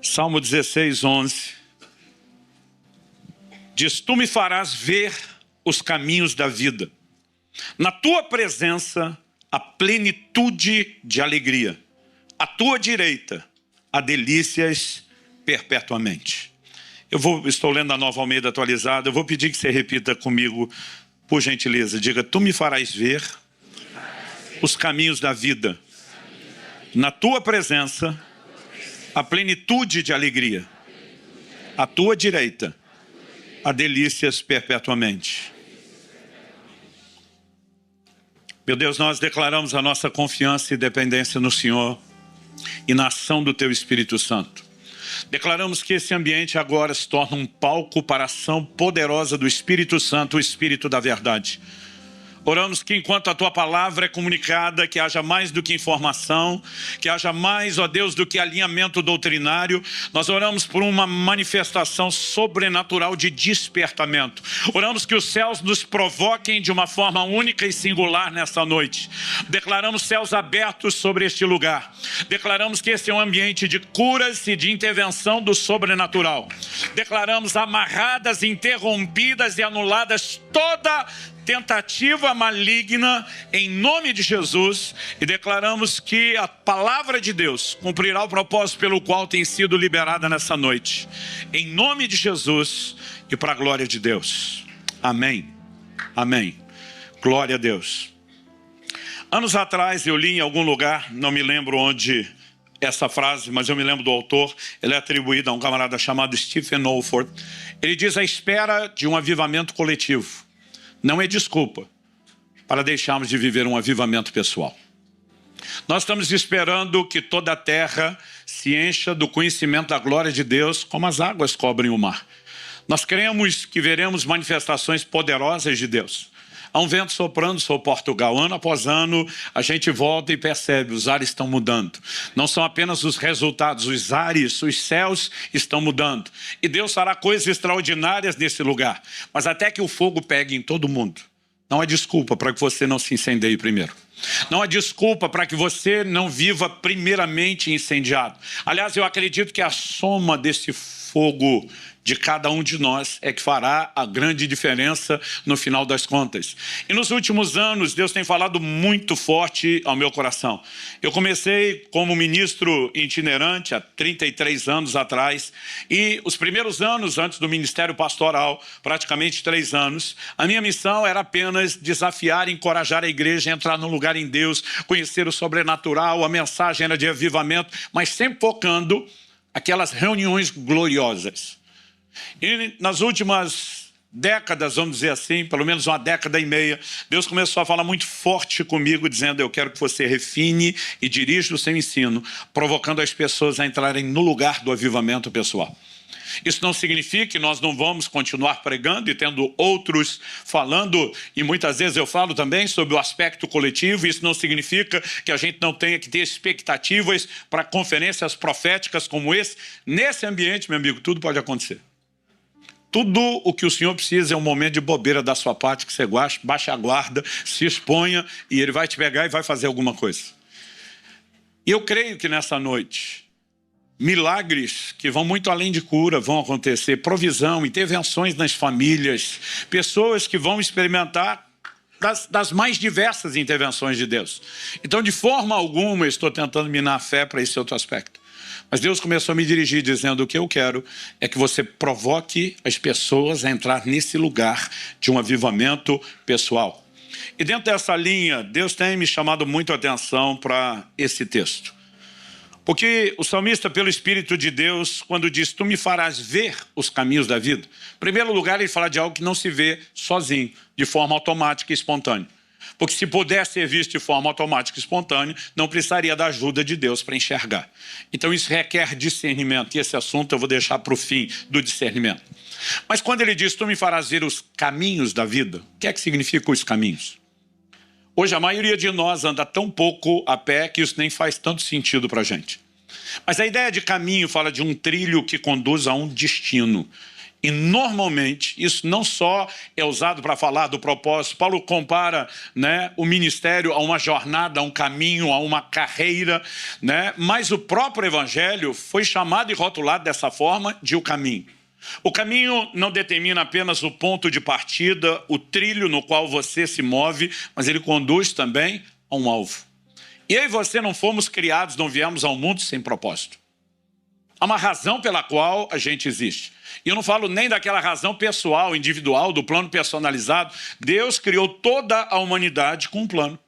Salmo 16, 11. Diz: tu me farás ver os caminhos da vida. Na tua presença, a plenitude de alegria. À tua direita, há delícias perpetuamente. Estou lendo a Nova Almeida atualizada. Eu vou pedir que você repita comigo, por gentileza. Diga: tu me farás ver os caminhos da vida. Na tua presença, a plenitude de alegria. À tua direita, há delícias perpetuamente. Meu Deus, nós declaramos a nossa confiança e dependência no Senhor e na ação do Teu Espírito Santo. Declaramos que esse ambiente agora se torna um palco para a ação poderosa do Espírito Santo, o Espírito da verdade. Oramos que enquanto a Tua palavra é comunicada, que haja mais do que informação, que haja mais, ó Deus, do que alinhamento doutrinário. Nós oramos por uma manifestação sobrenatural de despertamento. Oramos que os céus nos provoquem de uma forma única e singular nessa noite. Declaramos céus abertos sobre este lugar. Declaramos que esse é um ambiente de curas e de intervenção do sobrenatural. Declaramos amarradas, interrompidas e anuladas toda tentativa maligna em nome de Jesus, e declaramos que a palavra de Deus cumprirá o propósito pelo qual tem sido liberada nessa noite, em nome de Jesus e para a glória de Deus. Amém. Amém. Glória a Deus. Anos atrás eu li em algum lugar, não me lembro onde essa frase, mas eu me lembro do autor. Ele é atribuído a um camarada chamado Stephen Olford. Ele diz: a espera de um avivamento coletivo não é desculpa para deixarmos de viver um avivamento pessoal. Nós estamos esperando que toda a terra se encha do conhecimento da glória de Deus, como as águas cobrem o mar. Nós cremos que veremos manifestações poderosas de Deus. Há um vento soprando sobre Portugal. Ano após ano, a gente volta e percebe, os ares estão mudando. Não são apenas os resultados, os ares, os céus estão mudando. E Deus fará coisas extraordinárias nesse lugar. Mas até que o fogo pegue em todo mundo, não há desculpa para que você não se incendeie primeiro. Não há desculpa para que você não viva primeiramente incendiado. Aliás, eu acredito que a soma desse fogo de cada um de nós é que fará a grande diferença no final das contas. E nos últimos anos, Deus tem falado muito forte ao meu coração. Eu comecei como ministro itinerante há 33 anos atrás, e os primeiros anos antes do ministério pastoral, praticamente 3 anos, a minha missão era apenas desafiar e encorajar a igreja a entrar num lugar em Deus, conhecer o sobrenatural. A mensagem era de avivamento, mas sempre focando aquelas reuniões gloriosas. E nas últimas décadas, vamos dizer assim, pelo menos uma década e meia, Deus começou a falar muito forte comigo, dizendo: eu quero que você refine e dirija o seu ensino, provocando as pessoas a entrarem no lugar do avivamento pessoal. Isso não significa que nós não vamos continuar pregando e tendo outros falando, e muitas vezes eu falo também sobre o aspecto coletivo. Isso não significa que a gente não tenha que ter expectativas para conferências proféticas como esse. Nesse ambiente, meu amigo, tudo pode acontecer. Tudo o que o Senhor precisa é um momento de bobeira da sua parte, que você baixe a guarda, se exponha, e Ele vai te pegar e vai fazer alguma coisa. E eu creio que nessa noite, milagres que vão muito além de cura vão acontecer, provisão, intervenções nas famílias, pessoas que vão experimentar das mais diversas intervenções de Deus. Então, de forma alguma, eu estou tentando minar a fé para esse outro aspecto. Mas Deus começou a me dirigir dizendo: o que eu quero é que você provoque as pessoas a entrar nesse lugar de um avivamento pessoal. E dentro dessa linha, Deus tem me chamado muito a atenção para esse texto. Porque o salmista, pelo Espírito de Deus, quando diz: tu me farás ver os caminhos da vida, em primeiro lugar ele fala de algo que não se vê sozinho, de forma automática e espontânea. Porque se pudesse ser visto de forma automática e espontânea, não precisaria da ajuda de Deus para enxergar. Então isso requer discernimento, e esse assunto eu vou deixar para o fim do discernimento. Mas quando ele diz: tu me farás ver os caminhos da vida, o que é que significa os caminhos? Hoje a maioria de nós anda tão pouco a pé que isso nem faz tanto sentido para a gente. Mas a ideia de caminho fala de um trilho que conduz a um destino. E normalmente, isso não só é usado para falar do propósito. Paulo compara, né, o ministério a uma jornada, a um caminho, a uma carreira, né? Mas o próprio evangelho foi chamado e rotulado dessa forma de o caminho. O caminho não determina apenas o ponto de partida, o trilho no qual você se move, mas ele conduz também a um alvo. E eu e você não fomos criados, não viemos ao mundo sem propósito. Há uma razão pela qual a gente existe. E eu não falo nem daquela razão pessoal, individual, do plano personalizado. Deus criou toda a humanidade com um plano.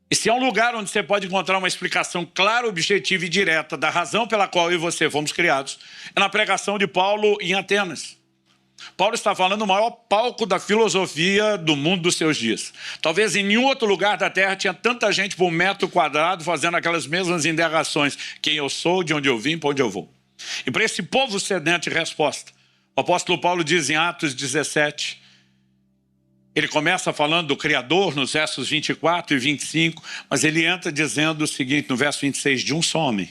E se há um lugar onde você pode encontrar uma explicação clara, objetiva e direta da razão pela qual eu e você fomos criados, é na pregação de Paulo em Atenas. Paulo está falando do maior palco da filosofia do mundo dos seus dias. Talvez em nenhum outro lugar da Terra tinha tanta gente por metro quadrado fazendo aquelas mesmas indagações. Quem eu sou, de onde eu vim, para onde eu vou. E para esse povo sedento de resposta, o apóstolo Paulo diz em Atos 17, ele começa falando do Criador nos versos 24 e 25, mas ele entra dizendo o seguinte, no verso 26, de um só homem,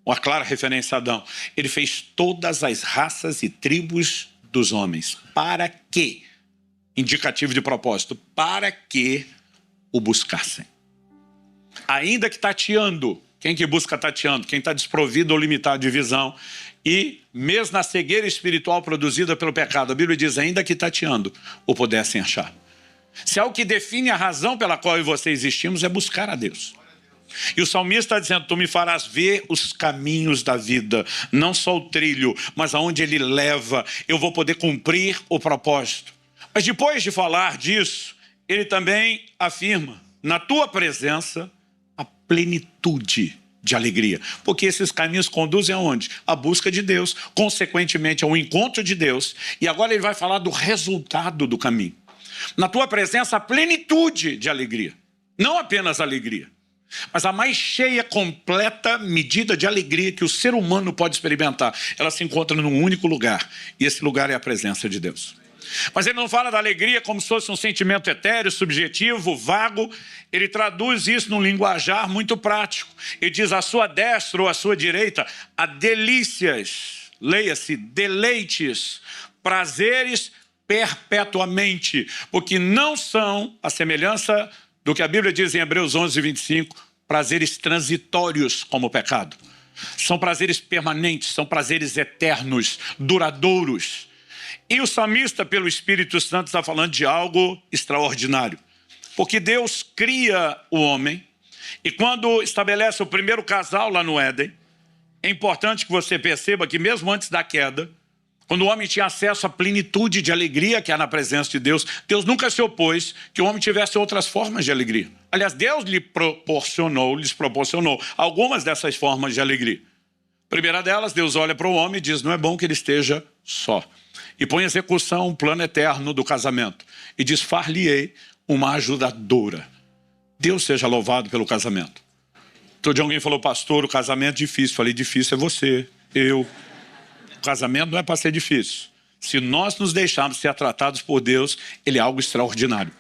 uma clara referência a Adão. Ele fez todas as raças e tribos dos homens. Para quê? Indicativo de propósito. Para que o buscassem. Ainda que tateando. Quem que busca tateando? Quem está desprovido ou limitado de visão. E mesmo na cegueira espiritual produzida pelo pecado, a Bíblia diz, ainda que tateando, o pudessem achar. Se é o que define a razão pela qual eu e você existimos, é buscar a Deus. E o salmista está dizendo, tu me farás ver os caminhos da vida, não só o trilho, mas aonde ele leva, eu vou poder cumprir o propósito. Mas depois de falar disso, ele também afirma, na tua presença, a plenitude de alegria. Porque esses caminhos conduzem aonde? A busca de Deus, consequentemente ao encontro de Deus. E agora ele vai falar do resultado do caminho. Na tua presença, a plenitude de alegria. Não apenas alegria, mas a mais cheia, completa medida de alegria que o ser humano pode experimentar. Ela se encontra num único lugar. E esse lugar é a presença de Deus. Mas ele não fala da alegria como se fosse um sentimento etéreo, subjetivo, vago. Ele traduz isso num linguajar muito prático. Ele diz, à sua destra ou à sua direita, há delícias, leia-se, deleites, prazeres perpetuamente, porque não são, a semelhança do que a Bíblia diz em Hebreus 11, 25, prazeres transitórios como o pecado. São prazeres permanentes, são prazeres eternos, duradouros. E o salmista, pelo Espírito Santo, está falando de algo extraordinário. Porque Deus cria o homem, e quando estabelece o primeiro casal lá no Éden, é importante que você perceba que mesmo antes da queda, quando o homem tinha acesso à plenitude de alegria que há na presença de Deus, Deus nunca se opôs que o homem tivesse outras formas de alegria. Aliás, Deus lhes proporcionou algumas dessas formas de alegria. Primeira delas, Deus olha para o homem e diz, não é bom que ele esteja só. E põe em execução um plano eterno do casamento. E diz, far-lhe-ei uma ajudadora. Deus seja louvado pelo casamento. Todo dia alguém falou, pastor, o casamento é difícil. Falei, difícil é você, eu. O casamento não é para ser difícil. Se nós nos deixarmos ser tratados por Deus, ele é algo extraordinário.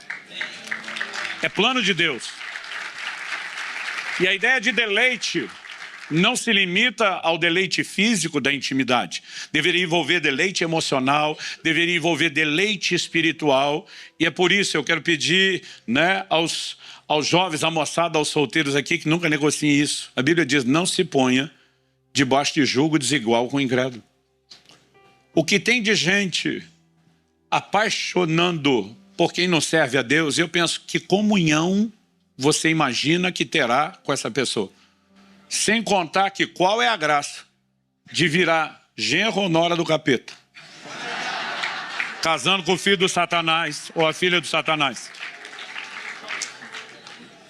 É plano de Deus. E a ideia de deleite não se limita ao deleite físico da intimidade. Deveria envolver deleite emocional, deveria envolver deleite espiritual. E é por isso que eu quero pedir, né, aos jovens, à moçada, aos solteiros aqui, que nunca negociem isso. A Bíblia diz, não se ponha debaixo de julgo desigual com o incrédulo. O que tem de gente apaixonando por quem não serve a Deus, eu penso que comunhão você imagina que terá com essa pessoa. Sem contar que qual é a graça de virar genro ou nora do capeta? Casando com o filho do Satanás ou a filha do Satanás.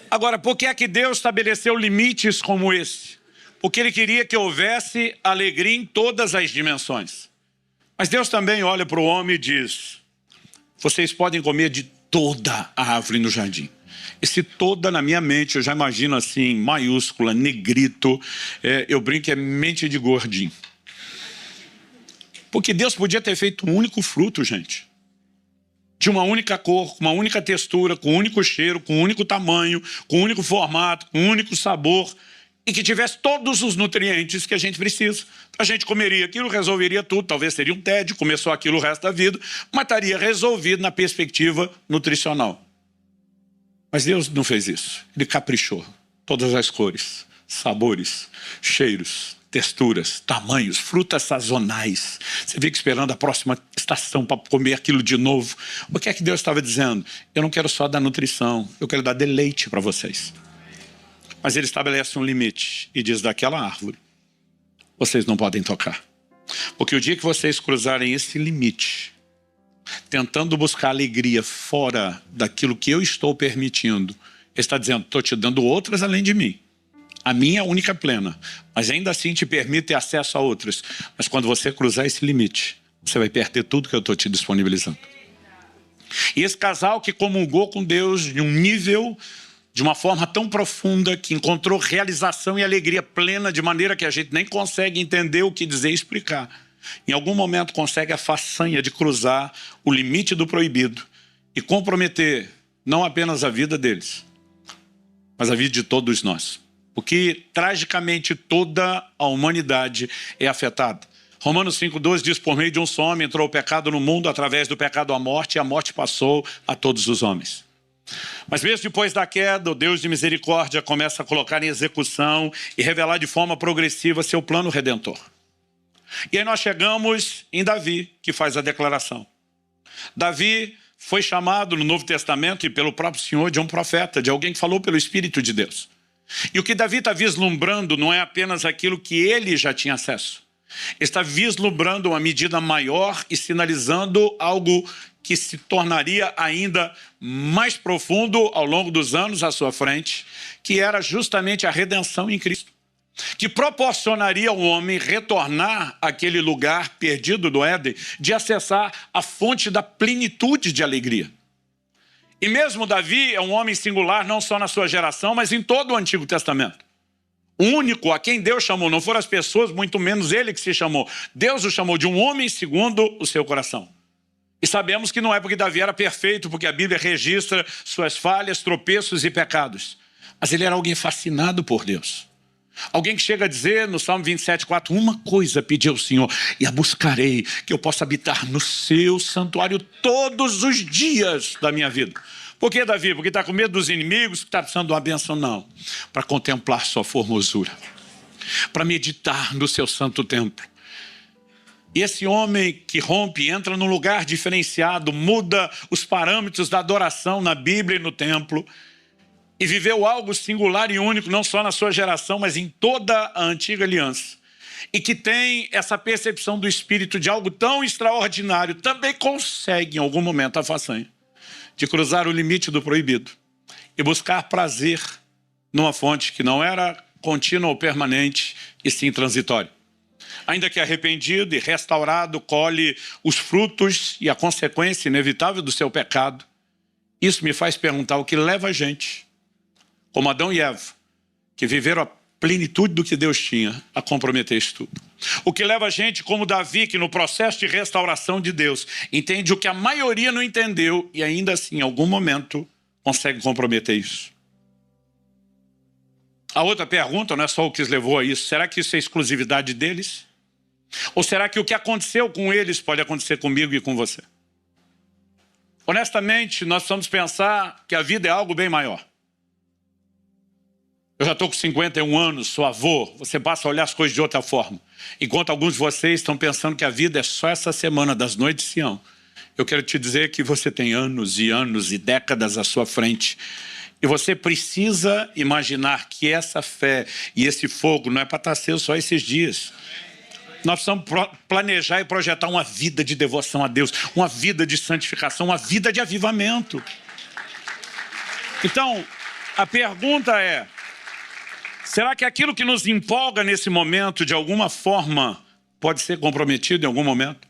Agora, por que é que Deus estabeleceu limites como esse? Porque ele queria que houvesse alegria em todas as dimensões. Mas Deus também olha para o homem e diz, vocês podem comer de toda a árvore no jardim. Esse toda na minha mente, eu já imagino assim, maiúscula, negrito, eu brinco, é mente de gordinho. Porque Deus podia ter feito um único fruto, gente. De uma única cor, com uma única textura, com um único cheiro, com um único tamanho, com um único formato, com um único sabor. e que tivesse todos os nutrientes que a gente precisa. A gente comeria aquilo, resolveria tudo, talvez seria um tédio, começou aquilo o resto da vida, mas estaria resolvido na perspectiva nutricional. Mas Deus não fez isso, Ele caprichou. Todas as cores, sabores, cheiros, texturas, tamanhos, frutas sazonais. Você fica esperando a próxima estação para comer aquilo de novo. O que é que Deus estava dizendo? Eu não quero só dar nutrição, eu quero dar deleite para vocês. Mas Ele estabelece um limite e diz: daquela árvore vocês não podem tocar. Porque o dia que vocês cruzarem esse limite, tentando buscar alegria fora daquilo que eu estou permitindo, Ele está dizendo: estou te dando outras além de mim. A minha é a única plena, mas ainda assim te permite ter acesso a outras. Mas quando você cruzar esse limite, você vai perder tudo que eu estou te disponibilizando. E esse casal que comungou com Deus de um nível, de uma forma tão profunda, que encontrou realização e alegria plena, de maneira que a gente nem consegue entender o que dizer e explicar, em algum momento consegue a façanha de cruzar o limite do proibido e comprometer não apenas a vida deles, mas a vida de todos nós. Porque tragicamente toda a humanidade é afetada. Romanos 5,12 diz: por meio de um só homem entrou o pecado no mundo, através do pecado a morte, e a morte passou a todos os homens. Mas mesmo depois da queda, o Deus de misericórdia começa a colocar em execução e revelar de forma progressiva seu plano redentor. E aí nós chegamos em Davi, que faz a declaração. Davi foi chamado no Novo Testamento e pelo próprio Senhor de um profeta, de alguém que falou pelo Espírito de Deus. E o que Davi está vislumbrando não é apenas aquilo que ele já tinha acesso. Está vislumbrando uma medida maior e sinalizando algo que se tornaria ainda mais profundo ao longo dos anos à sua frente, que era justamente a redenção em Cristo, que proporcionaria ao homem retornar àquele lugar perdido do Éden, de acessar a fonte da plenitude de alegria. E mesmo Davi é um homem singular, não só na sua geração, mas em todo o Antigo Testamento. O único a quem Deus chamou, não foram as pessoas, muito menos ele que se chamou. Deus o chamou de um homem segundo o seu coração. E sabemos que não é porque Davi era perfeito, porque a Bíblia registra suas falhas, tropeços e pecados. Mas ele era alguém fascinado por Deus. Alguém que chega a dizer no Salmo 27,4, uma coisa pedi ao Senhor, e a buscarei, que eu possa habitar no seu santuário todos os dias da minha vida. Por que, Davi? Porque está com medo dos inimigos, que está precisando de uma bênção? Não. Para contemplar sua formosura, para meditar no seu santo templo. E esse homem que rompe, entra num lugar diferenciado, muda os parâmetros da adoração na Bíblia e no templo, e viveu algo singular e único, não só na sua geração, mas em toda a antiga aliança. E que tem essa percepção do Espírito de algo tão extraordinário, também consegue em algum momento a façanha de cruzar o limite do proibido e buscar prazer numa fonte que não era contínua ou permanente, e sim transitória. Ainda que arrependido e restaurado, colhe os frutos e a consequência inevitável do seu pecado. Isso me faz perguntar o que leva a gente, como Adão e Eva, que viveram a plenitude do que Deus tinha, a comprometer isso tudo. O que leva a gente, como Davi, que no processo de restauração de Deus, entende o que a maioria não entendeu e ainda assim, em algum momento, consegue comprometer isso. A outra pergunta, não é só o que os levou a isso, será que isso é exclusividade deles? Ou será que o que aconteceu com eles pode acontecer comigo e com você? Honestamente, nós precisamos pensar que a vida é algo bem maior. Eu já estou com 51 anos, sou avô, você passa a olhar as coisas de outra forma. Enquanto alguns de vocês estão pensando que a vida é só essa semana das noites de Sião, eu quero te dizer que você tem anos e anos e décadas à sua frente. E você precisa imaginar que essa fé e esse fogo não é para estar aceso só esses dias. Nós precisamos planejar e projetar uma vida de devoção a Deus, uma vida de santificação, uma vida de avivamento. Então, a pergunta é, será que aquilo que nos empolga nesse momento, de alguma forma, pode ser comprometido em algum momento?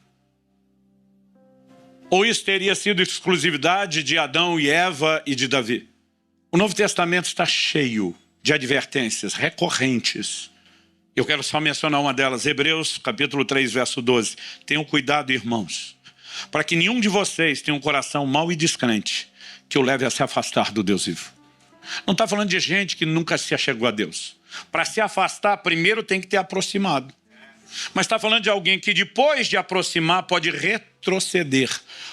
Ou isso teria sido exclusividade de Adão e Eva e de Davi? O Novo Testamento está cheio de advertências recorrentes. Eu quero só mencionar uma delas, Hebreus capítulo 3, verso 12. Tenham cuidado, irmãos, para que nenhum de vocês tenha um coração mau e descrente, que o leve a se afastar do Deus vivo. Não está falando de gente que nunca se achegou a Deus. Para se afastar, primeiro tem que ter aproximado. Mas está falando de alguém que depois de aproximar pode retroceder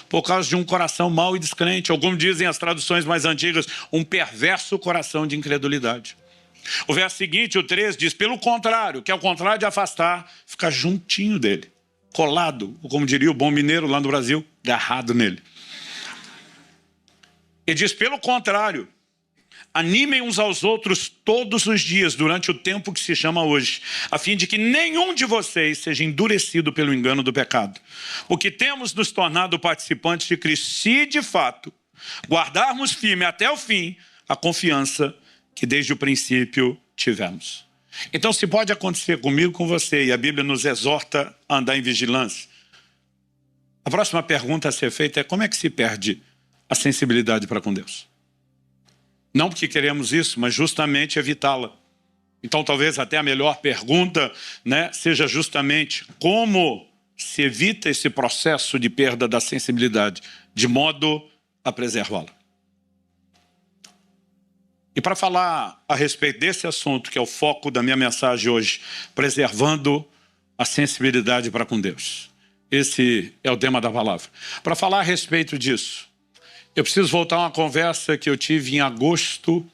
por causa de um coração mau e descrente, ou como dizem as traduções mais antigas, um perverso coração de incredulidade. O verso seguinte, o 13, diz, pelo contrário, que é o contrário de afastar, ficar juntinho dele, colado, ou como diria o bom mineiro lá no Brasil, agarrado nele. Ele diz, pelo contrário, animem uns aos outros todos os dias, durante o tempo que se chama hoje, a fim de que nenhum de vocês seja endurecido pelo engano do pecado. Porque temos nos tornado participantes de Cristo, se de fato guardarmos firme até o fim a confiança que desde o princípio tivemos. Então, se pode acontecer comigo, com você, e a Bíblia nos exorta a andar em vigilância, a próxima pergunta a ser feita é: como é que se perde a sensibilidade para com Deus? Não porque queremos isso, mas justamente evitá-la. Então, talvez até a melhor pergunta, né, seja justamente como se evita esse processo de perda da sensibilidade, de modo a preservá-la. E para falar a respeito desse assunto, que é o foco da minha mensagem hoje, preservando a sensibilidade para com Deus. Esse é o tema da palavra. Para falar a respeito disso, eu preciso voltar a uma conversa que eu tive em agosto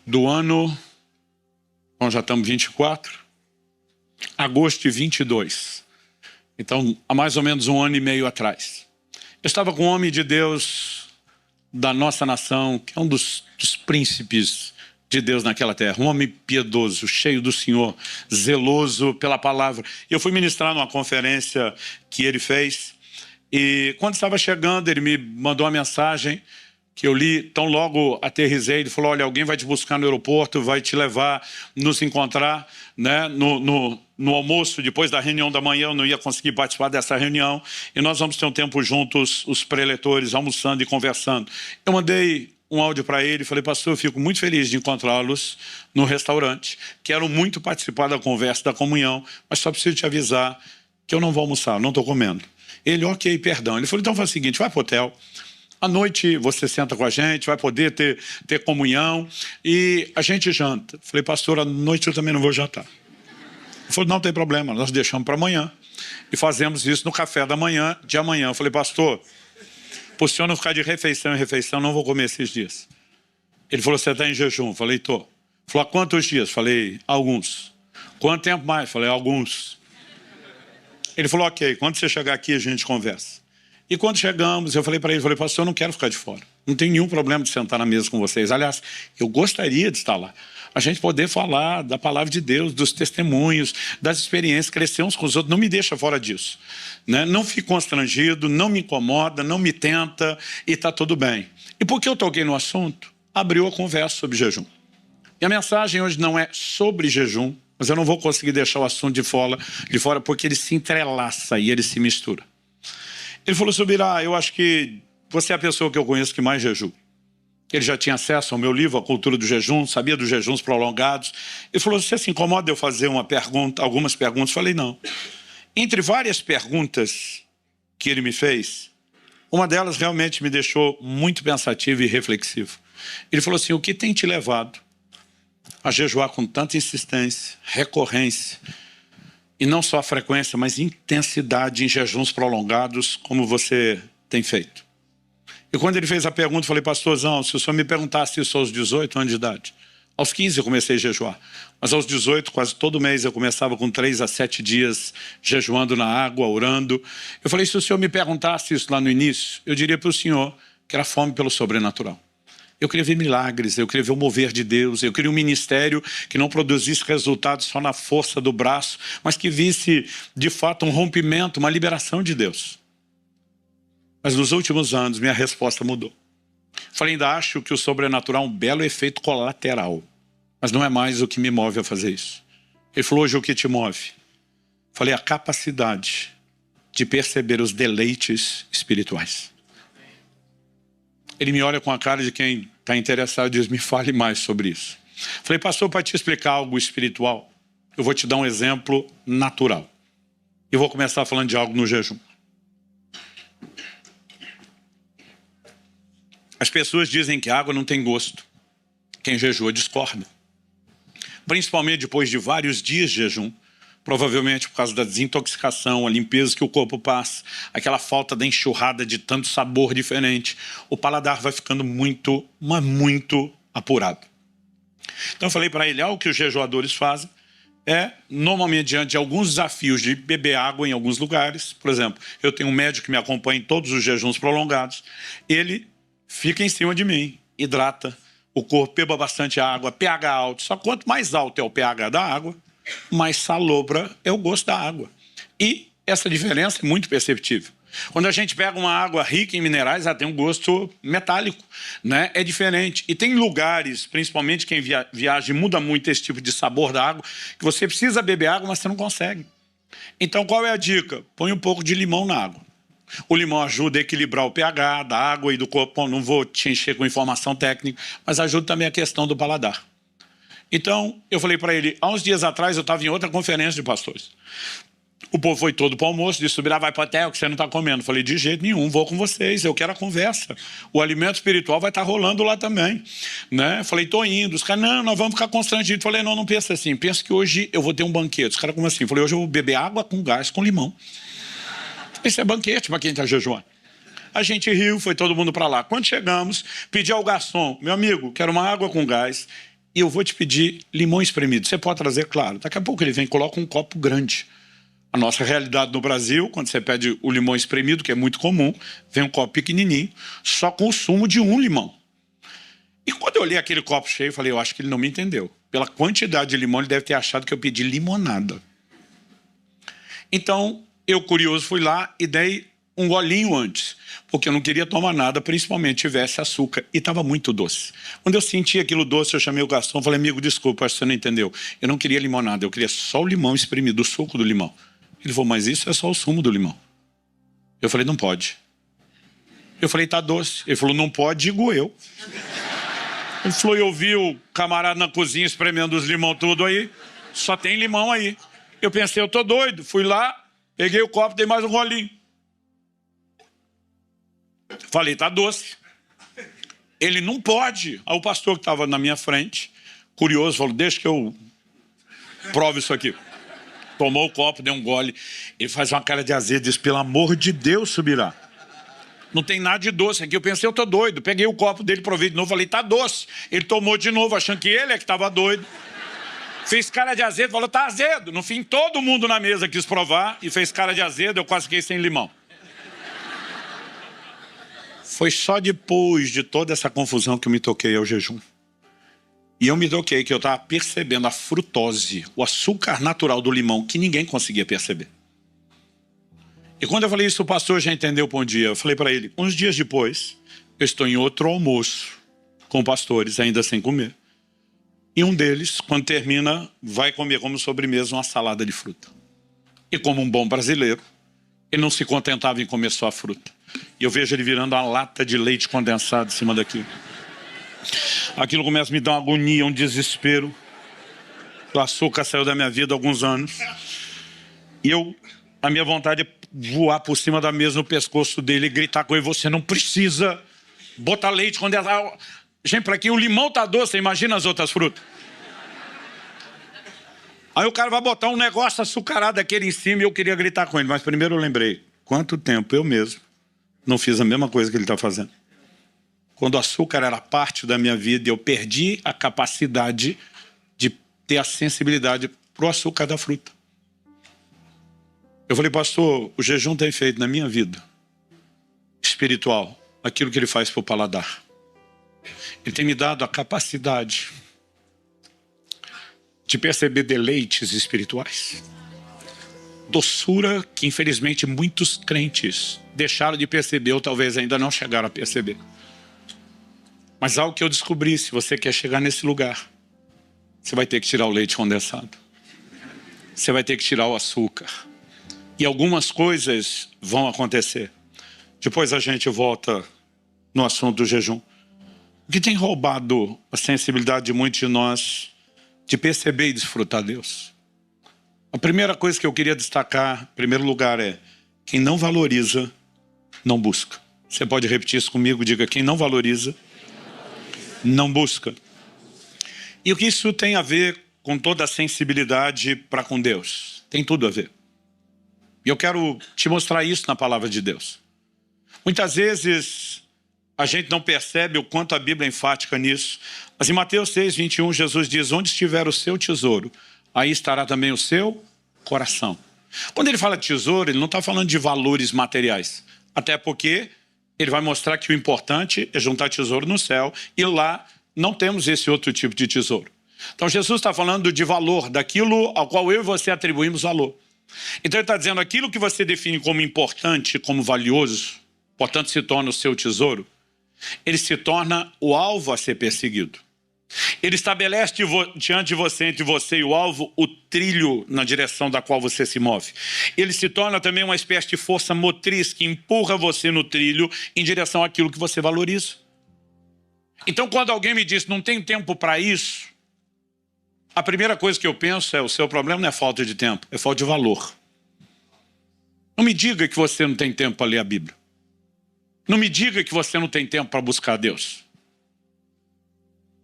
do ano, bom, já estamos 24, agosto de 22. Então, há mais ou menos 1 ano e meio atrás. Eu estava com um homem de Deus da nossa nação, que é um dos príncipes de Deus naquela terra, um homem piedoso, cheio do Senhor, zeloso pela palavra. Eu fui ministrar numa conferência que ele fez, e quando estava chegando, ele me mandou uma mensagem que eu li, tão logo aterrisei. Ele falou: olha, alguém vai te buscar no aeroporto, vai te levar, nos encontrar, né, no almoço, depois da reunião da manhã. Eu não ia conseguir participar dessa reunião, e nós vamos ter um tempo juntos, os preletores, almoçando e conversando. Eu mandei um áudio para ele e falei: pastor, eu fico muito feliz de encontrá-los no restaurante. Quero muito participar da conversa, da comunhão, mas só preciso te avisar que eu não vou almoçar, não estou comendo. Ele, ok, perdão. Ele falou: então faz o seguinte, vai para o hotel, à noite você senta com a gente, vai poder ter comunhão e a gente janta. Falei: pastor, à noite eu também não vou jantar. Ele falou: não tem problema, nós deixamos para amanhã e fazemos isso no café da manhã de amanhã. Eu falei: pastor, para o senhor não ficar de refeição em refeição, não vou comer esses dias. Ele falou: você está em jejum? Falei: estou. Falou: há quantos dias? Falei: alguns. Quanto tempo mais? Falei: alguns. Ele falou: ok, quando você chegar aqui a gente conversa. E quando chegamos, eu falei para ele, falei: pastor, eu não quero ficar de fora. Não tem nenhum problema de sentar na mesa com vocês. Aliás, eu gostaria de estar lá. A gente poder falar da palavra de Deus, dos testemunhos, das experiências, crescer uns com os outros. Não me deixa fora disso, né? Não fique constrangido, não me incomoda, não me tenta e está tudo bem. E porque eu toquei no assunto, abriu a conversa sobre jejum. E a mensagem hoje não é sobre jejum, mas eu não vou conseguir deixar o assunto de fora porque ele se entrelaça e ele se mistura. Ele falou: Subirá, eu acho que você é a pessoa que eu conheço que mais jejum. Ele já tinha acesso ao meu livro, A Cultura do Jejum, sabia dos jejuns prolongados. Ele falou: você se incomoda de eu fazer algumas perguntas? Falei: não. Entre várias perguntas que ele me fez, uma delas realmente me deixou muito pensativo e reflexivo. Ele falou assim: o que tem te levado a jejuar com tanta insistência, recorrência, e não só a frequência, mas intensidade em jejuns prolongados, como você tem feito? E quando ele fez a pergunta, eu falei: pastorzão, se o senhor me perguntasse isso aos 18 anos de idade, aos 15 eu comecei a jejuar, mas aos 18, quase todo mês eu começava com 3 a 7 dias jejuando na água, orando. Eu falei: se o senhor me perguntasse isso lá no início, eu diria para o senhor que era fome pelo sobrenatural. Eu queria ver milagres, eu queria ver o mover de Deus, eu queria um ministério que não produzisse resultados só na força do braço, mas que visse, de fato, um rompimento, uma liberação de Deus. Mas nos últimos anos, minha resposta mudou. Falei: ainda acho que o sobrenatural é um belo efeito colateral, mas não é mais o que me move a fazer isso. Ele falou: hoje o que te move? Falei: a capacidade de perceber os deleites espirituais. Ele me olha com a cara de quem está interessado e diz: me fale mais sobre isso. Falei: pastor, para te explicar algo espiritual, eu vou te dar um exemplo natural. Eu vou começar falando de algo no jejum. As pessoas dizem que a água não tem gosto. Quem jejua discorda. principalmente depois de vários dias de jejum, provavelmente por causa da desintoxicação, a limpeza que o corpo passa, aquela falta da enxurrada de tanto sabor diferente, o paladar vai ficando muito, mas muito apurado. Então eu falei para ele, o que os jejuadores fazem normalmente diante de alguns desafios de beber água em alguns lugares, por exemplo, eu tenho um médico que me acompanha em todos os jejuns prolongados, ele fica em cima de mim, hidrata o corpo, beba bastante água, pH alto, só quanto mais alto é o pH da água, mais salobra é o gosto da água. E essa diferença é muito perceptível. Quando a gente pega uma água rica em minerais, ela tem um gosto metálico, né? É diferente. E tem lugares, principalmente quem viaja, muda muito esse tipo de sabor da água, que você precisa beber água, mas você não consegue. Então, qual é a dica? Põe um pouco de limão na água. O limão ajuda a equilibrar o pH da água e do corpo. Bom, não vou te encher com informação técnica, mas ajuda também a questão do paladar. Então, eu falei para ele, há uns dias atrás eu estava em outra conferência de pastores. O povo foi todo para o almoço, disse, Subirá, vai para o hotel que você não está comendo. Falei, de jeito nenhum, vou com vocês, eu quero a conversa. O alimento espiritual vai estar rolando lá também. Né? Falei, estou indo. Os caras, não, nós vamos ficar constrangidos. Falei, não pensa assim, pensa que hoje eu vou ter um banquete. Os caras, como assim? Falei, hoje eu vou beber água com gás, com limão. Isso é banquete para quem está jejuando. A gente riu, foi todo mundo para lá. Quando chegamos, pedi ao garçom, meu amigo, quero uma água com gás e eu vou te pedir limão espremido. Você pode trazer? Claro. Daqui a pouco ele vem e coloca um copo grande. A nossa realidade no Brasil, quando você pede o limão espremido, que é muito comum, vem um copo pequenininho, só com o sumo de um limão. E quando eu olhei aquele copo cheio, eu falei, eu acho que ele não me entendeu. Pela quantidade de limão, ele deve ter achado que eu pedi limonada. Então, eu curioso fui lá e dei um golinho antes, porque eu não queria tomar nada, principalmente tivesse açúcar, e estava muito doce. Quando eu senti aquilo doce, eu chamei o garçom e falei, amigo, desculpa, acho que você não entendeu. Eu não queria limonada, eu queria só o limão espremido, o suco do limão. Ele falou, mas isso é só o sumo do limão. Eu falei, não pode. Eu falei, tá doce. Ele falou, não pode, digo eu. Ele falou, eu vi o camarada na cozinha espremendo os limão tudo aí, só tem limão aí. Eu pensei, eu tô doido. Fui lá, peguei o copo, dei mais um golinho. Falei, tá doce. Ele não pode. Aí o pastor que estava na minha frente, curioso, falou, deixa que eu provo isso aqui. Tomou o copo, deu um gole. Ele faz uma cara de azedo, diz, pelo amor de Deus, Subirá. Não tem nada de doce aqui. Eu pensei, eu tô doido. Peguei o copo dele, provei de novo, falei, tá doce. Ele tomou de novo, achando que ele é que estava doido. Fez cara de azedo, falou, tá azedo. No fim, todo mundo na mesa quis provar e fez cara de azedo, eu quase fiquei sem limão. Foi só depois de toda essa confusão que eu me toquei ao jejum. E eu me toquei que eu estava percebendo a frutose, o açúcar natural do limão, que ninguém conseguia perceber. E quando eu falei isso, o pastor já entendeu por um dia. Eu falei para ele, uns dias depois, eu estou em outro almoço com pastores, ainda sem comer. E um deles, quando termina, vai comer como sobremesa uma salada de fruta. E como um bom brasileiro, ele não se contentava em comer só a fruta. E eu vejo ele virando uma lata de leite condensado em cima daquilo. Aquilo começa a me dar uma agonia, um desespero. O açúcar saiu da minha vida há alguns anos. E a minha vontade é voar por cima da mesa no pescoço dele e gritar com ele, você não precisa botar leite condensado. Gente, para quem o limão tá doce, imagina as outras frutas. Aí o cara vai botar um negócio açucarado daquele em cima e eu queria gritar com ele. Mas primeiro eu lembrei, quanto tempo eu mesmo não fiz a mesma coisa que ele está fazendo. Quando o açúcar era parte da minha vida, eu perdi a capacidade de ter a sensibilidade para o açúcar da fruta. Eu falei, pastor, o jejum tem feito na minha vida espiritual aquilo que ele faz para o paladar. Ele tem me dado a capacidade de perceber deleites espirituais. Doçura que, infelizmente, muitos crentes deixaram de perceber ou talvez ainda não chegaram a perceber. Mas algo que eu descobri, se você quer chegar nesse lugar, você vai ter que tirar o leite condensado. Você vai ter que tirar o açúcar. E algumas coisas vão acontecer. Depois a gente volta no assunto do jejum. O que tem roubado a sensibilidade de muitos de nós de perceber e desfrutar Deus? A primeira coisa que eu queria destacar, em primeiro lugar, é quem não valoriza, não busca. Você pode repetir isso comigo? Diga, quem não valoriza, não busca. E o que isso tem a ver com toda a sensibilidade para com Deus. Tem tudo a ver. E eu quero te mostrar isso na palavra de Deus. Muitas vezes a gente não percebe o quanto a Bíblia é enfática nisso. Mas em Mateus 6, 21, Jesus diz: onde estiver o seu tesouro, aí estará também o seu coração. Quando ele fala de tesouro, ele não está falando de valores materiais. Até porque ele vai mostrar que o importante é juntar tesouro no céu. E lá não temos esse outro tipo de tesouro. Então Jesus está falando de valor, daquilo ao qual eu e você atribuímos valor. Então ele está dizendo: aquilo que você define como importante, como valioso, portanto se torna o seu tesouro, ele se torna o alvo a ser perseguido. Ele estabelece diante de você, entre você e o alvo, o trilho na direção da qual você se move. Ele se torna também uma espécie de força motriz que empurra você no trilho em direção àquilo que você valoriza. Então quando alguém me diz: não tenho tempo para isso, a primeira coisa que eu penso é: o seu problema não é falta de tempo, é falta de valor. Não me diga que você não tem tempo para ler a Bíblia. Não me diga que você não tem tempo para buscar Deus.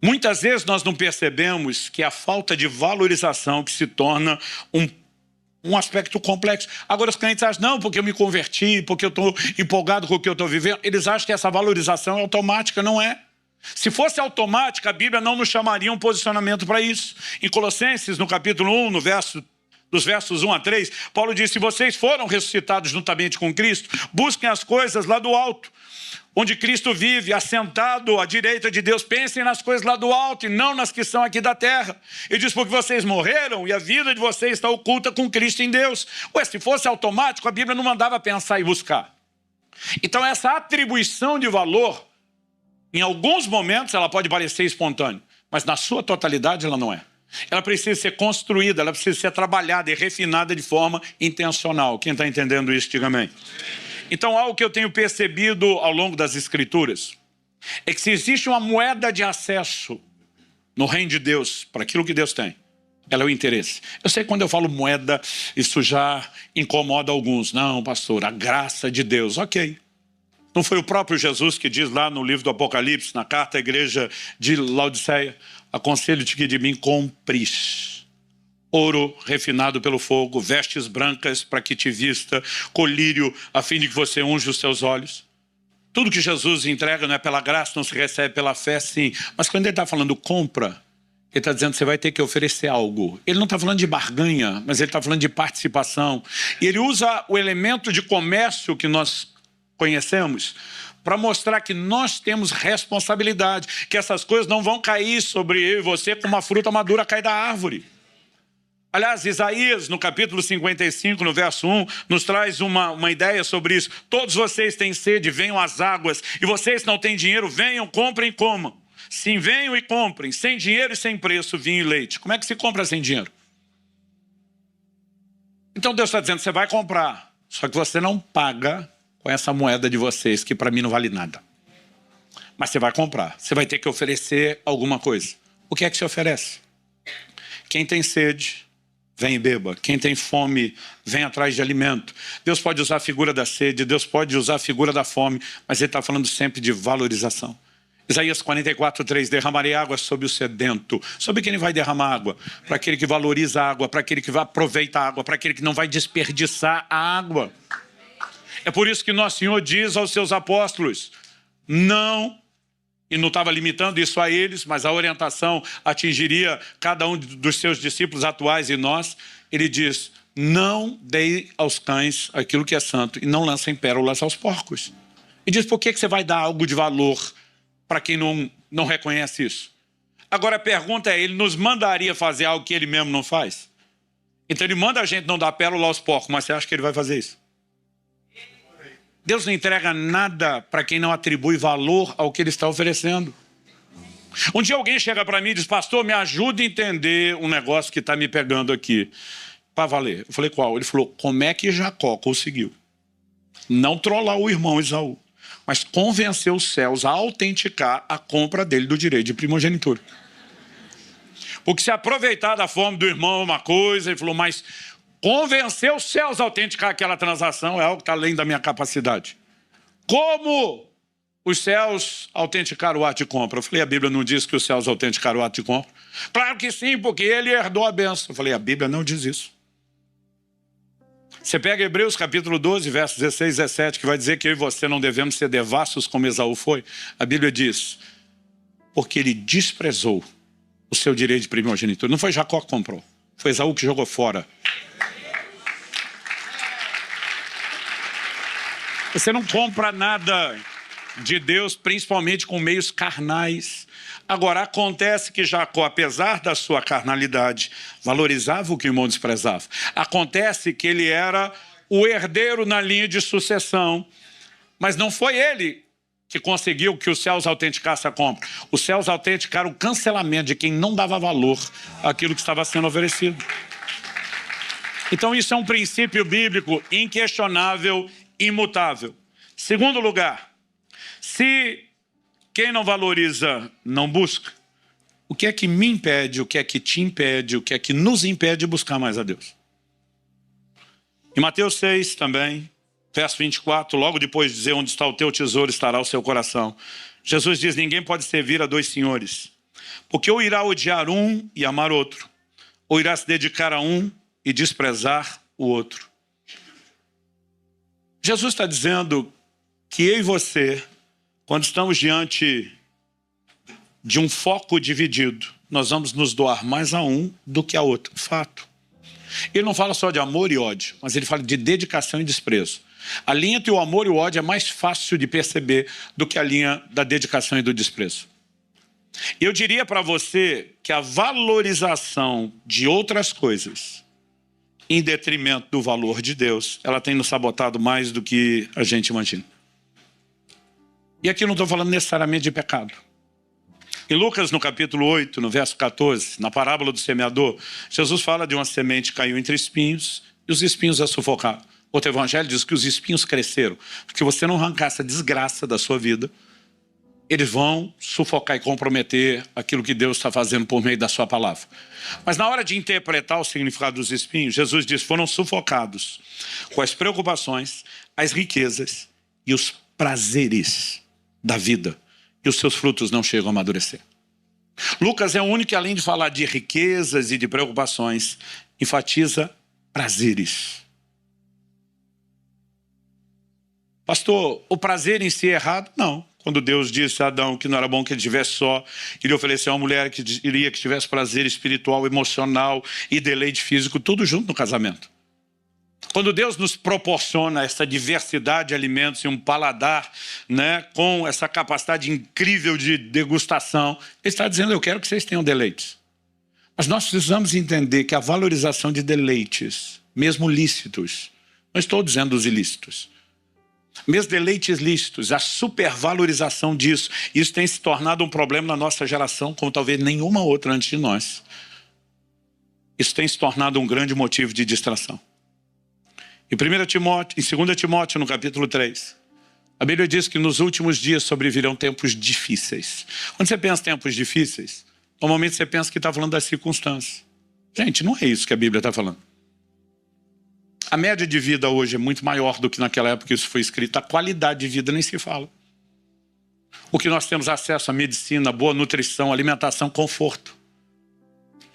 Muitas vezes nós não percebemos que a falta de valorização que se torna um aspecto complexo. Agora os crentes acham: não, porque eu me converti, porque eu estou empolgado com o que eu estou vivendo. Eles acham que essa valorização é automática. Não é. Se fosse automática, a Bíblia não nos chamaria um posicionamento para isso. Em Colossenses, no capítulo 1, dos versos 1 a 3, Paulo diz: se vocês foram ressuscitados juntamente com Cristo, busquem as coisas lá do alto, onde Cristo vive, assentado à direita de Deus. Pensem nas coisas lá do alto e não nas que são aqui da terra. Ele diz: porque vocês morreram e a vida de vocês está oculta com Cristo em Deus. Ué, se fosse automático, a Bíblia não mandava pensar e buscar. Então essa atribuição de valor, em alguns momentos ela pode parecer espontânea, mas na sua totalidade ela não é. Ela precisa ser construída, ela precisa ser trabalhada e refinada de forma intencional. Quem está entendendo isso, diga amém. Então algo que eu tenho percebido ao longo das Escrituras é que se existe uma moeda de acesso no reino de Deus para aquilo que Deus tem, ela é o interesse. Eu sei que quando eu falo moeda, isso já incomoda alguns. Não, pastor, a graça de Deus. Ok. Não foi o próprio Jesus que diz lá no livro do Apocalipse, na carta à igreja de Laodiceia: aconselho-te que de mim compres ouro refinado pelo fogo, vestes brancas para que te vista, colírio a fim de que você unja os seus olhos. Tudo que Jesus entrega não é pela graça, não se recebe pela fé, sim. Mas quando ele está falando compra, ele está dizendo: você vai ter que oferecer algo. Ele não está falando de barganha, mas ele está falando de participação. E ele usa o elemento de comércio que nós conhecemos para mostrar que nós temos responsabilidade, que essas coisas não vão cair sobre eu e você como uma fruta madura cai da árvore. Aliás, Isaías, no capítulo 55, no verso 1, nos traz uma ideia sobre isso. Todos vocês têm sede, venham às águas, e vocês não têm dinheiro, venham, comprem e comam. Sim, venham e comprem, sem dinheiro e sem preço, vinho e leite. Como é que se compra sem dinheiro? Então Deus está dizendo: você vai comprar, só que você não paga com essa moeda de vocês, que para mim não vale nada. Mas você vai comprar, você vai ter que oferecer alguma coisa. O que é que se oferece? Quem tem sede, vem e beba. Quem tem fome, vem atrás de alimento. Deus pode usar a figura da sede, Deus pode usar a figura da fome, mas ele está falando sempre de valorização. Isaías 44:3, derramarei água sobre o sedento. Sobre quem ele vai derramar água? Para aquele que valoriza a água, para aquele que vai aproveitar a água, para aquele que não vai desperdiçar a água. É por isso que Nosso Senhor diz aos seus apóstolos: não, e não estava limitando isso a eles, mas a orientação atingiria cada um dos seus discípulos atuais e nós. Ele diz: não dei aos cães aquilo que é santo e não lancem pérolas aos porcos. E diz: por que você vai dar algo de valor para quem não reconhece isso? Agora a pergunta é: ele nos mandaria fazer algo que ele mesmo não faz? Então ele manda a gente não dar pérola aos porcos, mas você acha que ele vai fazer isso? Deus não entrega nada para quem não atribui valor ao que ele está oferecendo. Um dia alguém chega para mim e diz: pastor, me ajuda a entender um negócio que está me pegando aqui. Para valer. Eu falei: qual? Ele falou: como é que Jacó conseguiu não trollar o irmão Esaú, mas convencer os céus a autenticar a compra dele do direito de primogenitura? Porque se aproveitar da fome do irmão é uma coisa, ele falou, mas convencer os céus a autenticar aquela transação é algo que está além da minha capacidade. Como os céus autenticaram o ato de compra. Eu falei, a Bíblia não diz que os céus autenticaram o ato de compra? Claro que sim, porque ele herdou a bênção. Eu falei, a Bíblia não diz isso. Você pega Hebreus capítulo 12, versos 16 e 17, que vai dizer que eu e você não devemos ser devassos como Esaú foi. A Bíblia diz, porque ele desprezou o seu direito de primogenitura. Não foi Jacó que comprou, foi Esaú que jogou fora. Você não compra nada de Deus, principalmente com meios carnais. Agora, acontece que Jacó, apesar da sua carnalidade, valorizava o que o irmão desprezava. Acontece que ele era o herdeiro na linha de sucessão, mas não foi ele que conseguiu que os céus autenticassem a compra. Os céus autenticaram o cancelamento de quem não dava valor àquilo que estava sendo oferecido. Então, isso é um princípio bíblico inquestionável, imutável. Segundo lugar, se quem não valoriza não busca, o que é que me impede, o que é que te impede, o que é que nos impede de buscar mais a Deus? Em Mateus 6 também, verso 24, logo depois de dizer onde está o teu tesouro, estará o seu coração. Jesus diz, ninguém pode servir a dois senhores, porque ou irá odiar um e amar outro, ou irá se dedicar a um e desprezar o outro. Jesus está dizendo que eu e você, quando estamos diante de um foco dividido, nós vamos nos doar mais a um do que a outro. Fato. Ele não fala só de amor e ódio, mas ele fala de dedicação e desprezo. A linha entre o amor e o ódio é mais fácil de perceber do que a linha da dedicação e do desprezo. Eu diria para você que a valorização de outras coisas, em detrimento do valor de Deus, ela tem nos sabotado mais do que a gente imagina. E aqui não estou falando necessariamente de pecado. Em Lucas, no capítulo 8, no verso 14, na parábola do semeador, Jesus fala de uma semente que caiu entre espinhos e os espinhos a sufocaram. Outro evangelho diz que os espinhos cresceram. Porque você não arrancar essa desgraça da sua vida, eles vão sufocar e comprometer aquilo que Deus está fazendo por meio da sua palavra. Mas na hora de interpretar o significado dos espinhos, Jesus diz, foram sufocados com as preocupações, as riquezas e os prazeres da vida, e os seus frutos não chegam a amadurecer. Lucas é o único que, além de falar de riquezas e de preocupações, enfatiza prazeres. Pastor, o prazer em si é errado? Não. Quando Deus disse a Adão que não era bom que ele estivesse só, ele ofereceu uma mulher que iria que tivesse prazer espiritual, emocional e deleite físico, tudo junto no casamento. Quando Deus nos proporciona essa diversidade de alimentos e um paladar, né, com essa capacidade incrível de degustação, Ele está dizendo, eu quero que vocês tenham deleites. Mas nós precisamos entender que a valorização de deleites, mesmo lícitos, não estou dizendo os ilícitos, mesmo deleites lícitos, a supervalorização disso, isso tem se tornado um problema na nossa geração, como talvez nenhuma outra antes de nós. Isso tem se tornado um grande motivo de distração. Em 2 Timóteo, no capítulo 3, a Bíblia diz que nos últimos dias sobrevirão tempos difíceis. Quando você pensa em tempos difíceis, normalmente você pensa que está falando das circunstâncias. Gente, não é isso que a Bíblia está falando. A média de vida hoje é muito maior do que naquela época que isso foi escrito. A qualidade de vida nem se fala. O que nós temos acesso à medicina, boa nutrição, alimentação, conforto.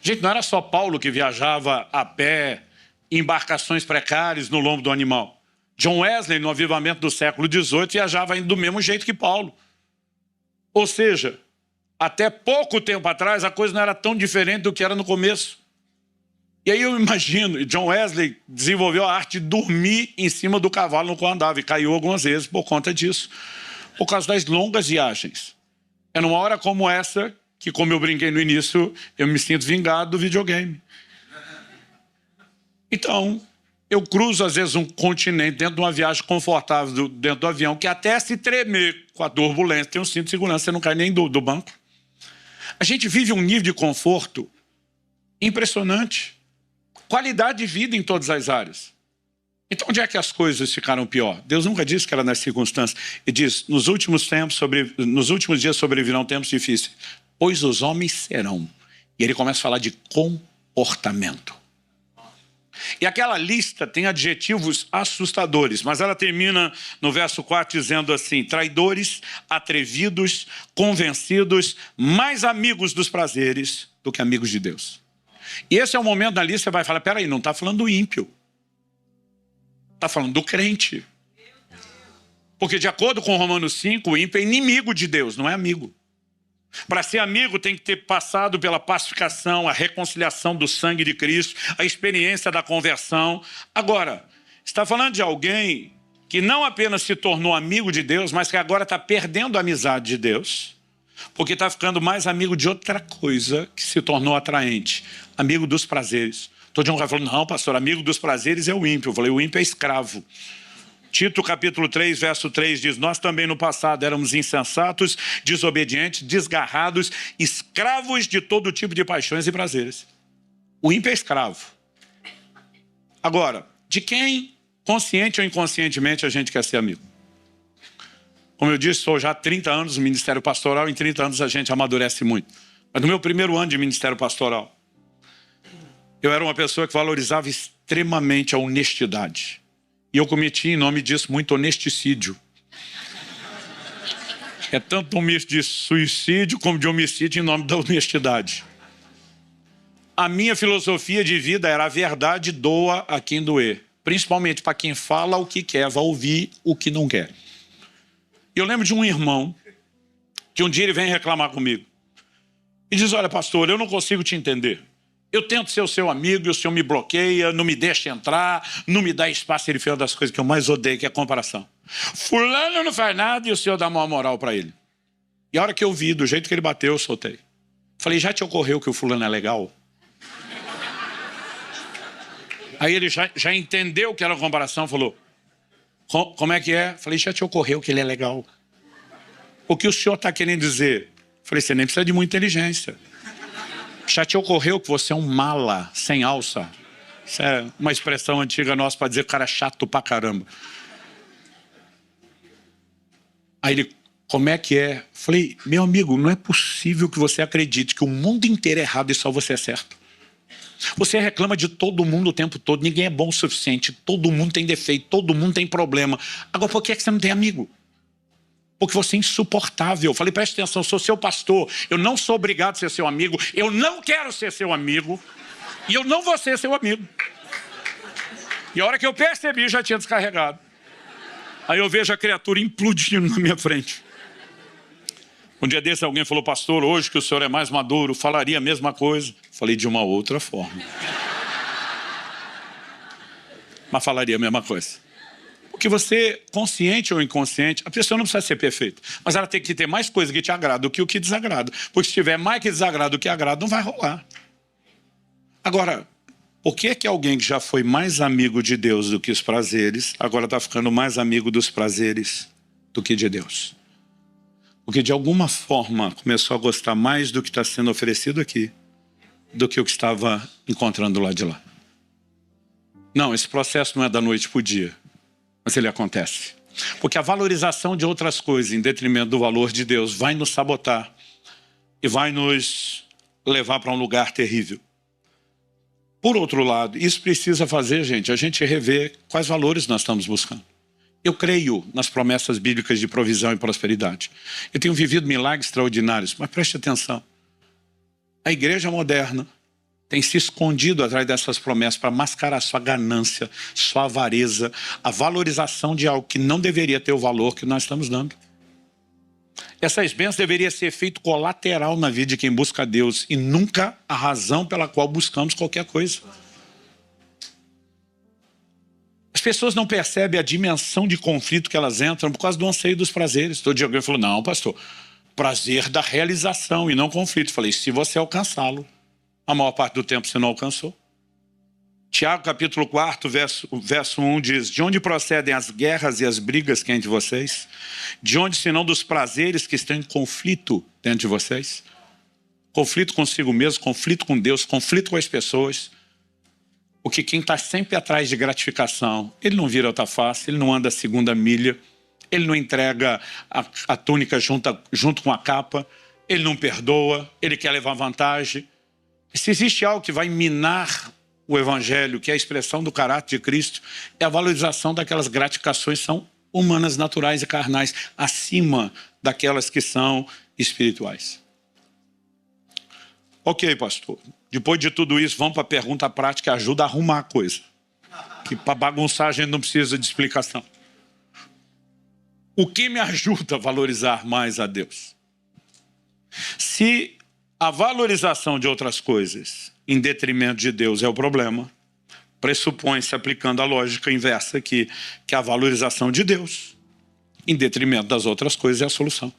Gente, não era só Paulo que viajava a pé, em embarcações precárias no lombo do animal. John Wesley, no avivamento do século XVIII, viajava ainda do mesmo jeito que Paulo. Ou seja, até pouco tempo atrás, a coisa não era tão diferente do que era no começo. E aí eu imagino, John Wesley desenvolveu a arte de dormir em cima do cavalo no qual andava, e caiu algumas vezes por conta disso, por causa das longas viagens. É numa hora como essa, que como eu brinquei no início, eu me sinto vingado do videogame. Então, eu cruzo às vezes um continente dentro de uma viagem confortável dentro do avião, que até se tremer com a turbulência, tem um cinto de segurança, você não cai nem do banco. A gente vive um nível de conforto impressionante. Qualidade de vida em todas as áreas. Então, onde é que as coisas ficaram pior? Deus nunca disse que era nas circunstâncias. Ele diz, nos últimos dias sobrevirão tempos difíceis, pois os homens serão. E ele começa a falar de comportamento. E aquela lista tem adjetivos assustadores, mas ela termina no verso 4 dizendo assim: traidores, atrevidos, convencidos, mais amigos dos prazeres do que amigos de Deus. E esse é o momento da lista que você vai falar: peraí, não está falando do ímpio, está falando do crente. Porque de acordo com Romanos 5, o ímpio é inimigo de Deus, não é amigo. Para ser amigo tem que ter passado pela pacificação, a reconciliação do sangue de Cristo, a experiência da conversão. Agora, está falando de alguém que não apenas se tornou amigo de Deus, mas que agora está perdendo a amizade de Deus, porque está ficando mais amigo de outra coisa que se tornou atraente, amigo dos prazeres. Todo mundo vai falando: não, pastor, amigo dos prazeres é o ímpio. Eu falei: o ímpio é escravo. Tito capítulo 3, verso 3 diz: nós também no passado éramos insensatos, desobedientes, desgarrados, escravos de todo tipo de paixões e prazeres. O ímpio é escravo. Agora, de quem, consciente ou inconscientemente, a gente quer ser amigo? Como eu disse, sou já há 30 anos no ministério pastoral, em 30 anos a gente amadurece muito. Mas no meu primeiro ano de ministério pastoral, eu era uma pessoa que valorizava extremamente a honestidade. E eu cometi, em nome disso, muito honesticídio. É tanto um misto de suicídio como de homicídio em nome da honestidade. A minha filosofia de vida era: a verdade doa a quem doer. Principalmente para quem fala o que quer, vai ouvir o que não quer. Eu lembro de um irmão que um dia ele vem reclamar comigo. E diz: olha, pastor, eu não consigo te entender. Eu tento ser o seu amigo e o senhor me bloqueia, não me deixa entrar, não me dá espaço. Ele fez uma das coisas que eu mais odeio, que é a comparação. Fulano não faz nada e o senhor dá uma moral para ele. E a hora que eu vi, do jeito que ele bateu, eu soltei. Falei: já te ocorreu que o fulano é legal? Aí ele já entendeu que era uma comparação, falou: como é que é? Falei: já te ocorreu que ele é legal? O que o senhor está querendo dizer? Falei: você nem precisa de muita inteligência. Já te ocorreu que você é um mala sem alça? Isso é uma expressão antiga nossa para dizer que o cara é chato pra caramba. Aí ele: como é que é? Falei: meu amigo, não é possível que você acredite que o mundo inteiro é errado e só você é certo. Você reclama de todo mundo o tempo todo, ninguém é bom o suficiente, todo mundo tem defeito, todo mundo tem problema. Agora, por que é que você não tem amigo? Porque você é insuportável. Eu falei: preste atenção, eu sou seu pastor, eu não sou obrigado a ser seu amigo, eu não quero ser seu amigo, e eu não vou ser seu amigo. E a hora que eu percebi, já tinha descarregado. Aí eu vejo a criatura implodindo na minha frente. Um dia desse alguém falou: pastor, hoje que o senhor é mais maduro, falaria a mesma coisa. Falei: de uma outra forma. Mas falaria a mesma coisa. Porque você, consciente ou inconsciente, a pessoa não precisa ser perfeita, mas ela tem que ter mais coisa que te agrada do que o que desagrada. Porque se tiver mais que desagrada do que agrada, não vai rolar. Agora, por que é que alguém que já foi mais amigo de Deus do que os prazeres, agora está ficando mais amigo dos prazeres do que de Deus? Porque de alguma forma começou a gostar mais do que está sendo oferecido aqui do que o que estava encontrando lá de lá. Não, esse processo não é da noite para o dia. Mas ele acontece. Porque a valorização de outras coisas em detrimento do valor de Deus vai nos sabotar e vai nos levar para um lugar terrível. Por outro lado, isso precisa fazer, gente, a gente rever quais valores nós estamos buscando. Eu creio nas promessas bíblicas de provisão e prosperidade. Eu tenho vivido milagres extraordinários, mas preste atenção. A igreja moderna tem se escondido atrás dessas promessas para mascarar sua ganância, sua avareza, a valorização de algo que não deveria ter o valor que nós estamos dando. Essas bênçãos deveriam ser efeito colateral na vida de quem busca a Deus e nunca a razão pela qual buscamos qualquer coisa. As pessoas não percebem a dimensão de conflito que elas entram por causa do anseio dos prazeres. Todo dia alguém falou: não, pastor, prazer da realização e não conflito. Falei: se você alcançá-lo, a maior parte do tempo você não alcançou. Tiago capítulo 4, verso 1 diz: de onde procedem as guerras e as brigas que há entre vocês? De onde senão dos prazeres que estão em conflito dentro de vocês? Conflito consigo mesmo, conflito com Deus, conflito com as pessoas. Porque quem está sempre atrás de gratificação, ele não vira outra face, ele não anda a segunda milha, ele não entrega a túnica junto com a capa, ele não perdoa, ele quer levar vantagem. Se existe algo que vai minar o Evangelho, que é a expressão do caráter de Cristo, é a valorização daquelas gratificações que são humanas, naturais e carnais, acima daquelas que são espirituais. Ok, pastor. Depois de tudo isso, vamos para a pergunta prática, que ajuda a arrumar a coisa. Que para bagunçar a gente não precisa de explicação. O que me ajuda a valorizar mais a Deus? Se a valorização de outras coisas em detrimento de Deus é o problema, pressupõe-se, aplicando a lógica inversa aqui, que a valorização de Deus em detrimento das outras coisas é a solução.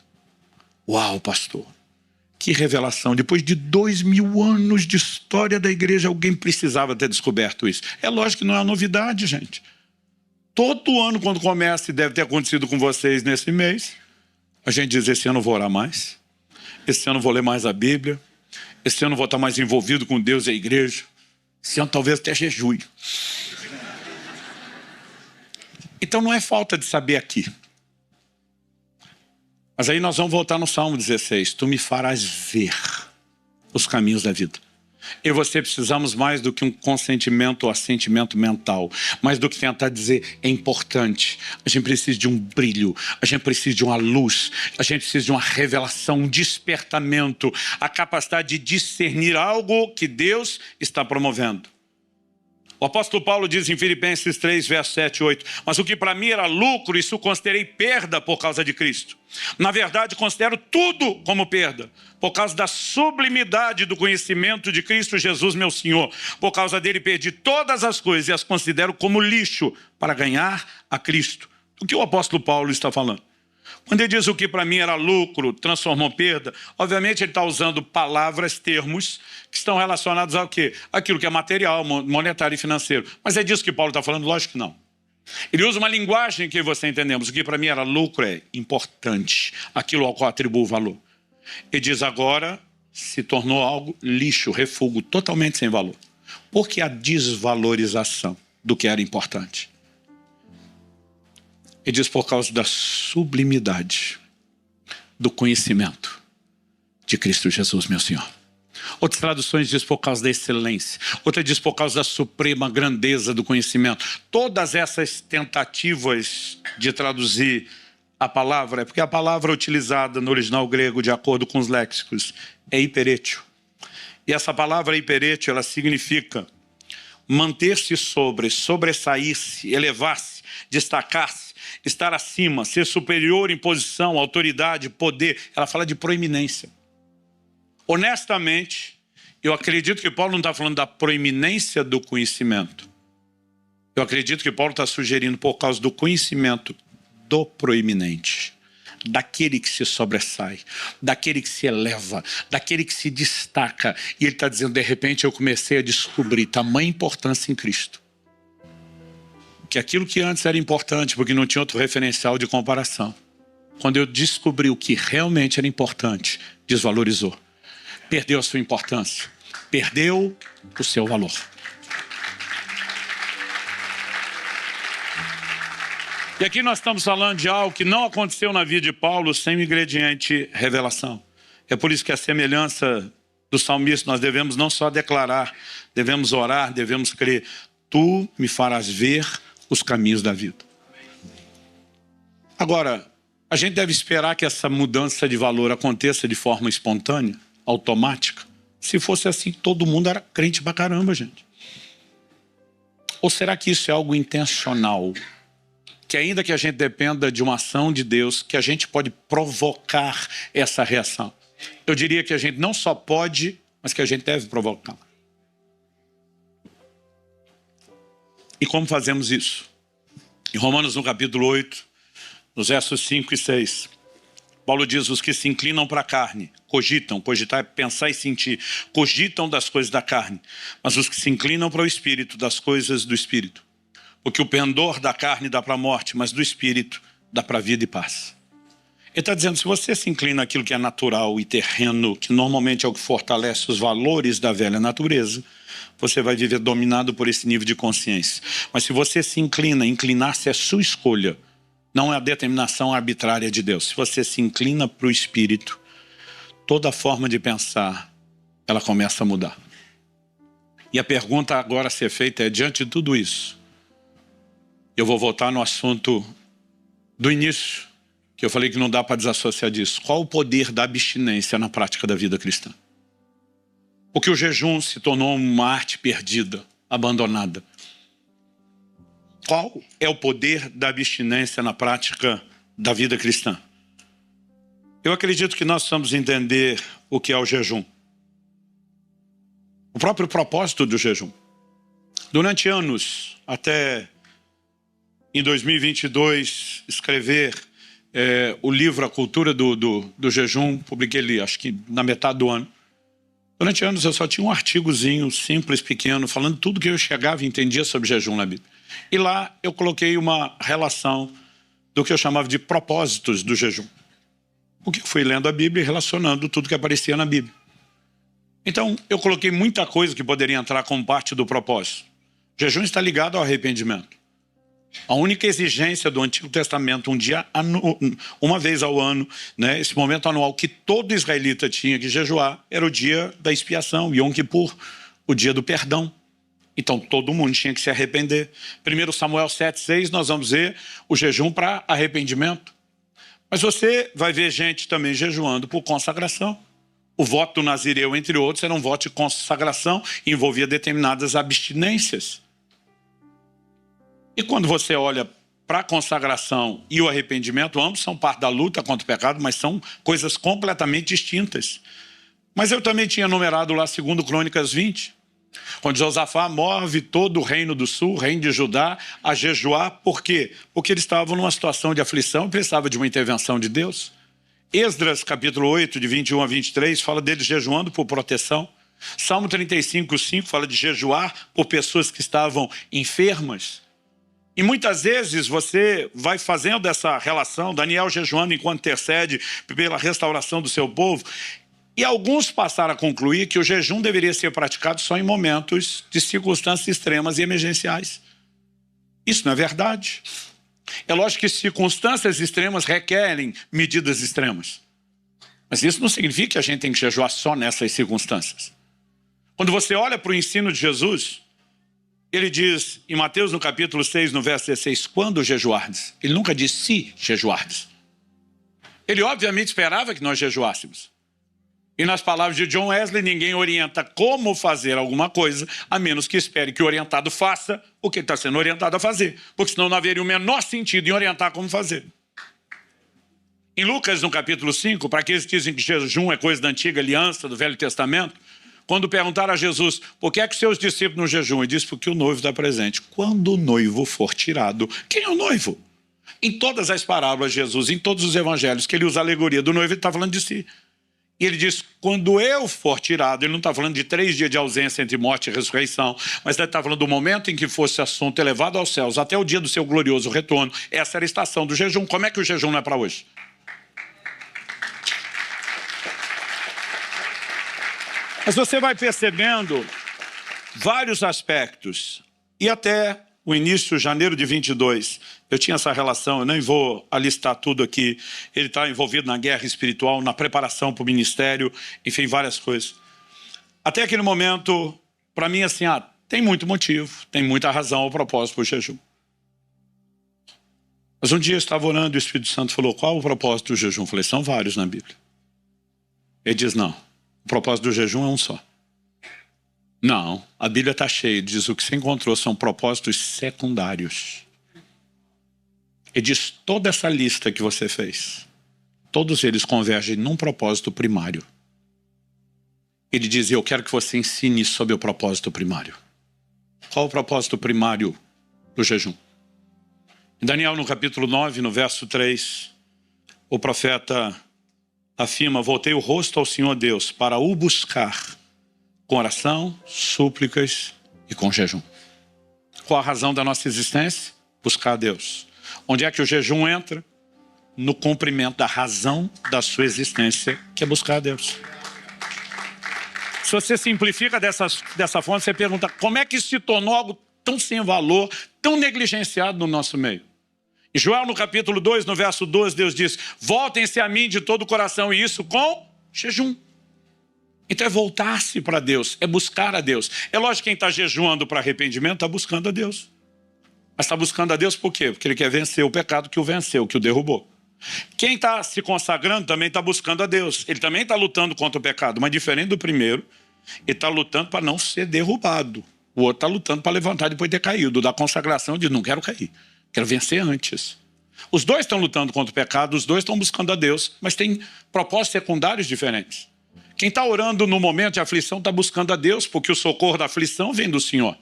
Uau, pastor! Que revelação! Depois de 2000 anos de história da igreja, alguém precisava ter descoberto isso. É lógico que não é uma novidade, gente. Todo ano, quando começa, e deve ter acontecido com vocês nesse mês, a gente diz, esse ano eu vou orar mais, esse ano eu vou ler mais a Bíblia, esse ano eu vou estar mais envolvido com Deus e a igreja, esse ano talvez até jejue. Então não é falta de saber aqui. Mas aí nós vamos voltar no Salmo 16. Tu me farás ver os caminhos da vida. Eu e você precisamos mais do que um consentimento ou assentimento mental. Mais do que tentar dizer, é importante. A gente precisa de um brilho. A gente precisa de uma luz. A gente precisa de uma revelação, um despertamento. A capacidade de discernir algo que Deus está promovendo. O apóstolo Paulo diz em Filipenses 3, verso 7 e 8, mas o que para mim era lucro, isso considerei perda por causa de Cristo. Na verdade, considero tudo como perda, por causa da sublimidade do conhecimento de Cristo Jesus, meu Senhor. Por causa dele perdi todas as coisas e as considero como lixo para ganhar a Cristo. O que o apóstolo Paulo está falando? Quando ele diz o que para mim era lucro, transformou perda, obviamente ele está usando palavras, termos, que estão relacionados ao quê? Aquilo que é material, monetário e financeiro. Mas é disso que Paulo está falando? Lógico que não. Ele usa uma linguagem que você entendemos. O que para mim era lucro é importante, aquilo ao qual atribuo valor. Ele diz agora, se tornou algo lixo, refúgio, totalmente sem valor. Por que a desvalorização do que era importante? Ele diz por causa da sublimidade do conhecimento de Cristo Jesus, meu Senhor. Outras traduções diz por causa da excelência. Outra diz por causa da suprema grandeza do conhecimento. Todas essas tentativas de traduzir a palavra, é porque a palavra utilizada no original grego, de acordo com os léxicos, é hiperétio. E essa palavra hiperétio, ela significa manter-se sobre, sobressair-se, elevar-se, destacar-se, estar acima, ser superior em posição, autoridade, poder. Ela fala de proeminência. Honestamente, eu acredito que Paulo não está falando da proeminência do conhecimento. Eu acredito que Paulo está sugerindo por causa do conhecimento do proeminente, daquele que se sobressai, daquele que se eleva, daquele que se destaca. E ele está dizendo, de repente eu comecei a descobrir tamanha importância em Cristo. Que aquilo que antes era importante, porque não tinha outro referencial de comparação, quando eu descobri o que realmente era importante, desvalorizou. Perdeu a sua importância. Perdeu o seu valor. E aqui nós estamos falando de algo que não aconteceu na vida de Paulo sem o ingrediente revelação. É por isso que a semelhança do salmista nós devemos não só declarar, devemos orar, devemos crer. Tu me farás ver os caminhos da vida. Agora, a gente deve esperar que essa mudança de valor aconteça de forma espontânea, automática. Se fosse assim, todo mundo era crente pra caramba, gente. Ou será que isso é algo intencional? Que ainda que a gente dependa de uma ação de Deus, que a gente pode provocar essa reação. Eu diria que a gente não só pode, mas que a gente deve provocar. E como fazemos isso? Em Romanos, no capítulo 8, nos versos 5 e 6, Paulo diz, os que se inclinam para a carne, cogitam, cogitar é pensar e sentir, cogitam das coisas da carne, mas os que se inclinam para o Espírito, das coisas do Espírito. Porque o pendor da carne dá para a morte, mas do Espírito dá para a vida e paz. Ele está dizendo, se você se inclina àquilo que é natural e terreno, que normalmente é o que fortalece os valores da velha natureza, você vai viver dominado por esse nível de consciência. Mas se você se inclina, inclinar-se é sua escolha, não é a determinação arbitrária de Deus. Se você se inclina para o Espírito, toda forma de pensar, ela começa a mudar. E a pergunta agora a ser feita é, diante de tudo isso, eu vou voltar no assunto do início, que eu falei que não dá para desassociar disso. Qual o poder da abstinência na prática da vida cristã? Porque o jejum se tornou uma arte perdida, abandonada. Qual é o poder da abstinência na prática da vida cristã? Eu acredito que nós precisamos entender o que é o jejum. O próprio propósito do jejum. Durante anos, até em 2022, escrever o livro A Cultura do Jejum, publiquei ele, acho que na metade do ano. Durante anos eu só tinha um artigozinho simples, pequeno, falando tudo que eu chegava e entendia sobre jejum na Bíblia. E lá eu coloquei uma relação do que eu chamava de propósitos do jejum. Porque eu fui lendo a Bíblia e relacionando tudo que aparecia na Bíblia. Então, eu coloquei muita coisa que poderia entrar como parte do propósito. O jejum está ligado ao arrependimento. A única exigência do Antigo Testamento, uma vez ao ano, né, esse momento anual que todo israelita tinha que jejuar, era o dia da expiação, Yom Kippur, o dia do perdão. Então, todo mundo tinha que se arrepender. 1 Samuel 7,6, nós vamos ver o jejum para arrependimento. Mas você vai ver gente também jejuando por consagração. O voto do Nazireu, entre outros, era um voto de consagração e envolvia determinadas abstinências. E quando você olha para a consagração e o arrependimento, ambos são parte da luta contra o pecado, mas são coisas completamente distintas. Mas eu também tinha numerado lá 2 Crônicas 20, quando Josafá move todo o reino do sul, o reino de Judá, a jejuar. Por quê? Porque eles estavam numa situação de aflição e precisavam de uma intervenção de Deus. Esdras, capítulo 8, de 21 a 23, fala deles jejuando por proteção. Salmo 35, 5, fala de jejuar por pessoas que estavam enfermas. E muitas vezes você vai fazendo essa relação, Daniel jejuando enquanto intercede pela restauração do seu povo, e alguns passaram a concluir que o jejum deveria ser praticado só em momentos de circunstâncias extremas e emergenciais. Isso não é verdade. É lógico que circunstâncias extremas requerem medidas extremas. Mas isso não significa que a gente tem que jejuar só nessas circunstâncias. Quando você olha para o ensino de Jesus, ele diz em Mateus no capítulo 6, no verso 16, quando jejuardes? Ele nunca diz se jejuardes. Ele obviamente esperava que nós jejuássemos. E nas palavras de John Wesley, ninguém orienta como fazer alguma coisa, a menos que espere que o orientado faça o que ele está sendo orientado a fazer. Porque senão não haveria o menor sentido em orientar como fazer. Em Lucas, no capítulo 5, para aqueles que dizem que jejum é coisa da antiga aliança, do Velho Testamento, quando perguntaram a Jesus, por que é que seus discípulos não jejuam? Ele disse, porque o noivo está presente. Quando o noivo for tirado, quem é o noivo? Em todas as parábolas de Jesus, em todos os evangelhos, que ele usa a alegoria do noivo, ele está falando de si. E ele diz, quando eu for tirado, ele não está falando de 3 dias de ausência entre morte e ressurreição, mas ele está falando do momento em que fosse assunto elevado aos céus, até o dia do seu glorioso retorno. Essa era a estação do jejum. Como é que o jejum não é para hoje? Mas você vai percebendo vários aspectos. E até o início, janeiro de 22, eu tinha essa relação, eu nem vou alistar tudo aqui. Ele está envolvido na guerra espiritual, na preparação para o ministério, enfim, várias coisas. Até aquele momento, para mim, assim, tem muito motivo, tem muita razão ao propósito do jejum. Mas um dia eu estava orando e o Espírito Santo falou, qual o propósito do jejum? Eu falei, são vários na Bíblia. Ele diz, não, o propósito do jejum é um só. Não, a Bíblia está cheia, diz o que você encontrou são propósitos secundários. Ele diz, toda essa lista que você fez, todos eles convergem num propósito primário. Ele diz, eu quero que você ensine sobre o propósito primário. Qual o propósito primário do jejum? Em Daniel, no capítulo 9, no verso 3, o profeta afirma, voltei o rosto ao Senhor Deus para o buscar com oração, súplicas e com jejum. Qual a razão da nossa existência? Buscar a Deus. Onde é que o jejum entra? No cumprimento da razão da sua existência, que é buscar a Deus. Se você simplifica dessa forma, você pergunta, como é que isso se tornou algo tão sem valor, tão negligenciado no nosso meio? Em Joel, no capítulo 2, no verso 12, Deus diz, voltem-se a mim de todo o coração, e isso com jejum. Então é voltar-se para Deus, é buscar a Deus. É lógico que quem está jejuando para arrependimento está buscando a Deus. Mas está buscando a Deus por quê? Porque ele quer vencer o pecado que o venceu, que o derrubou. Quem está se consagrando também está buscando a Deus. Ele também está lutando contra o pecado, mas diferente do primeiro, ele está lutando para não ser derrubado. O outro está lutando para levantar depois de ter caído. Da consagração de não quero cair, quero vencer antes. Os dois estão lutando contra o pecado, os dois estão buscando a Deus, mas tem propósitos secundários diferentes. Quem está orando no momento de aflição está buscando a Deus, porque o socorro da aflição vem do Senhor.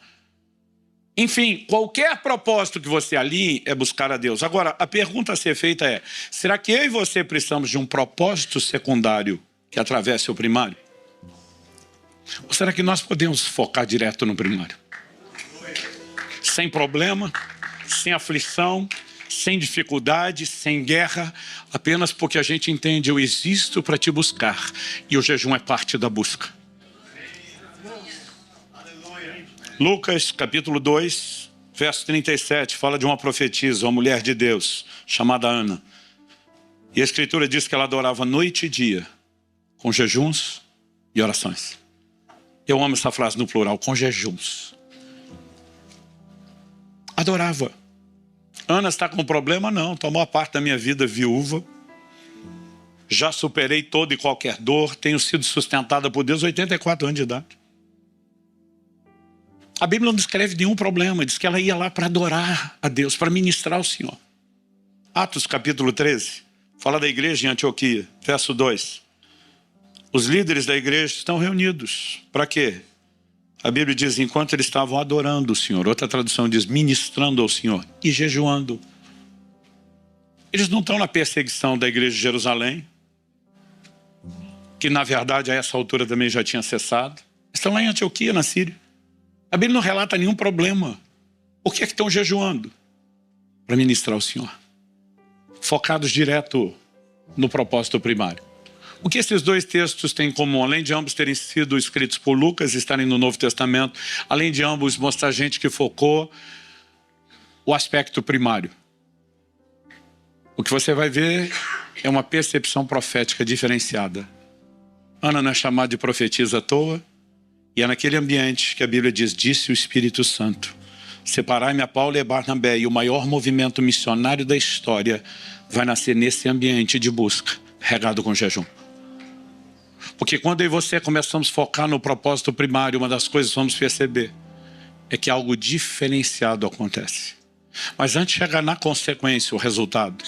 Enfim, qualquer propósito que você alinhe é buscar a Deus. Agora, a pergunta a ser feita é, será que eu e você precisamos de um propósito secundário que atravesse o primário? Ou será que nós podemos focar direto no primário? Sem problema, sem aflição, sem dificuldade, sem guerra, apenas porque a gente entende, eu existo para te buscar, e o jejum é parte da busca. Lucas, capítulo 2, verso 37, fala de uma profetisa, uma mulher de Deus, chamada Ana. E a Escritura diz que ela adorava noite e dia, com jejuns e orações. Eu amo essa frase no plural, com jejuns. Adorava. Ana está com problema? Não, tomou a parte da minha vida viúva. Já superei toda e qualquer dor, tenho sido sustentada por Deus, 84 anos de idade. A Bíblia não descreve nenhum problema, diz que ela ia lá para adorar a Deus, para ministrar ao Senhor. Atos capítulo 13, fala da igreja em Antioquia, verso 2. Os líderes da igreja estão reunidos. Para quê? A Bíblia diz, enquanto eles estavam adorando o Senhor. Outra tradução diz, ministrando ao Senhor e jejuando. Eles não estão na perseguição da igreja de Jerusalém, que na verdade a essa altura também já tinha cessado. Estão lá em Antioquia, na Síria. A Bíblia não relata nenhum problema. Por que é que estão jejuando? Para ministrar ao Senhor. Focados direto no propósito primário. O que esses dois textos têm em comum? Além de ambos terem sido escritos por Lucas e estarem no Novo Testamento, além de ambos mostrar gente que focou o aspecto primário. O que você vai ver é uma percepção profética diferenciada. Ana não é chamada de profetisa à toa, e é naquele ambiente que a Bíblia diz, disse o Espírito Santo, separai-me a Paulo e a Barnabé, e o maior movimento missionário da história vai nascer nesse ambiente de busca, regado com jejum. Porque quando eu e você começamos a focar no propósito primário, uma das coisas que vamos perceber é que algo diferenciado acontece. Mas antes de chegar na consequência, o resultado,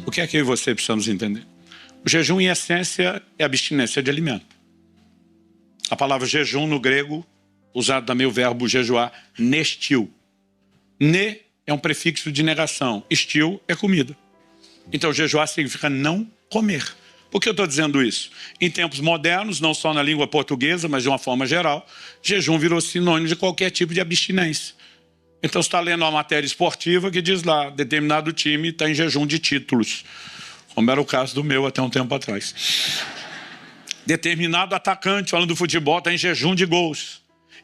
o que é que eu e você precisamos entender? O jejum, em essência, é abstinência de alimento. A palavra jejum no grego, usado também o verbo jejuar, nestil. Ne é um prefixo de negação, estil é comida. Então jejuar significa não comer. Por que eu estou dizendo isso? Em tempos modernos, não só na língua portuguesa, mas de uma forma geral, jejum virou sinônimo de qualquer tipo de abstinência. Então você está lendo uma matéria esportiva que diz lá, determinado time está em jejum de títulos, como era o caso do meu até um tempo atrás. Determinado atacante, falando do futebol, está em jejum de gols.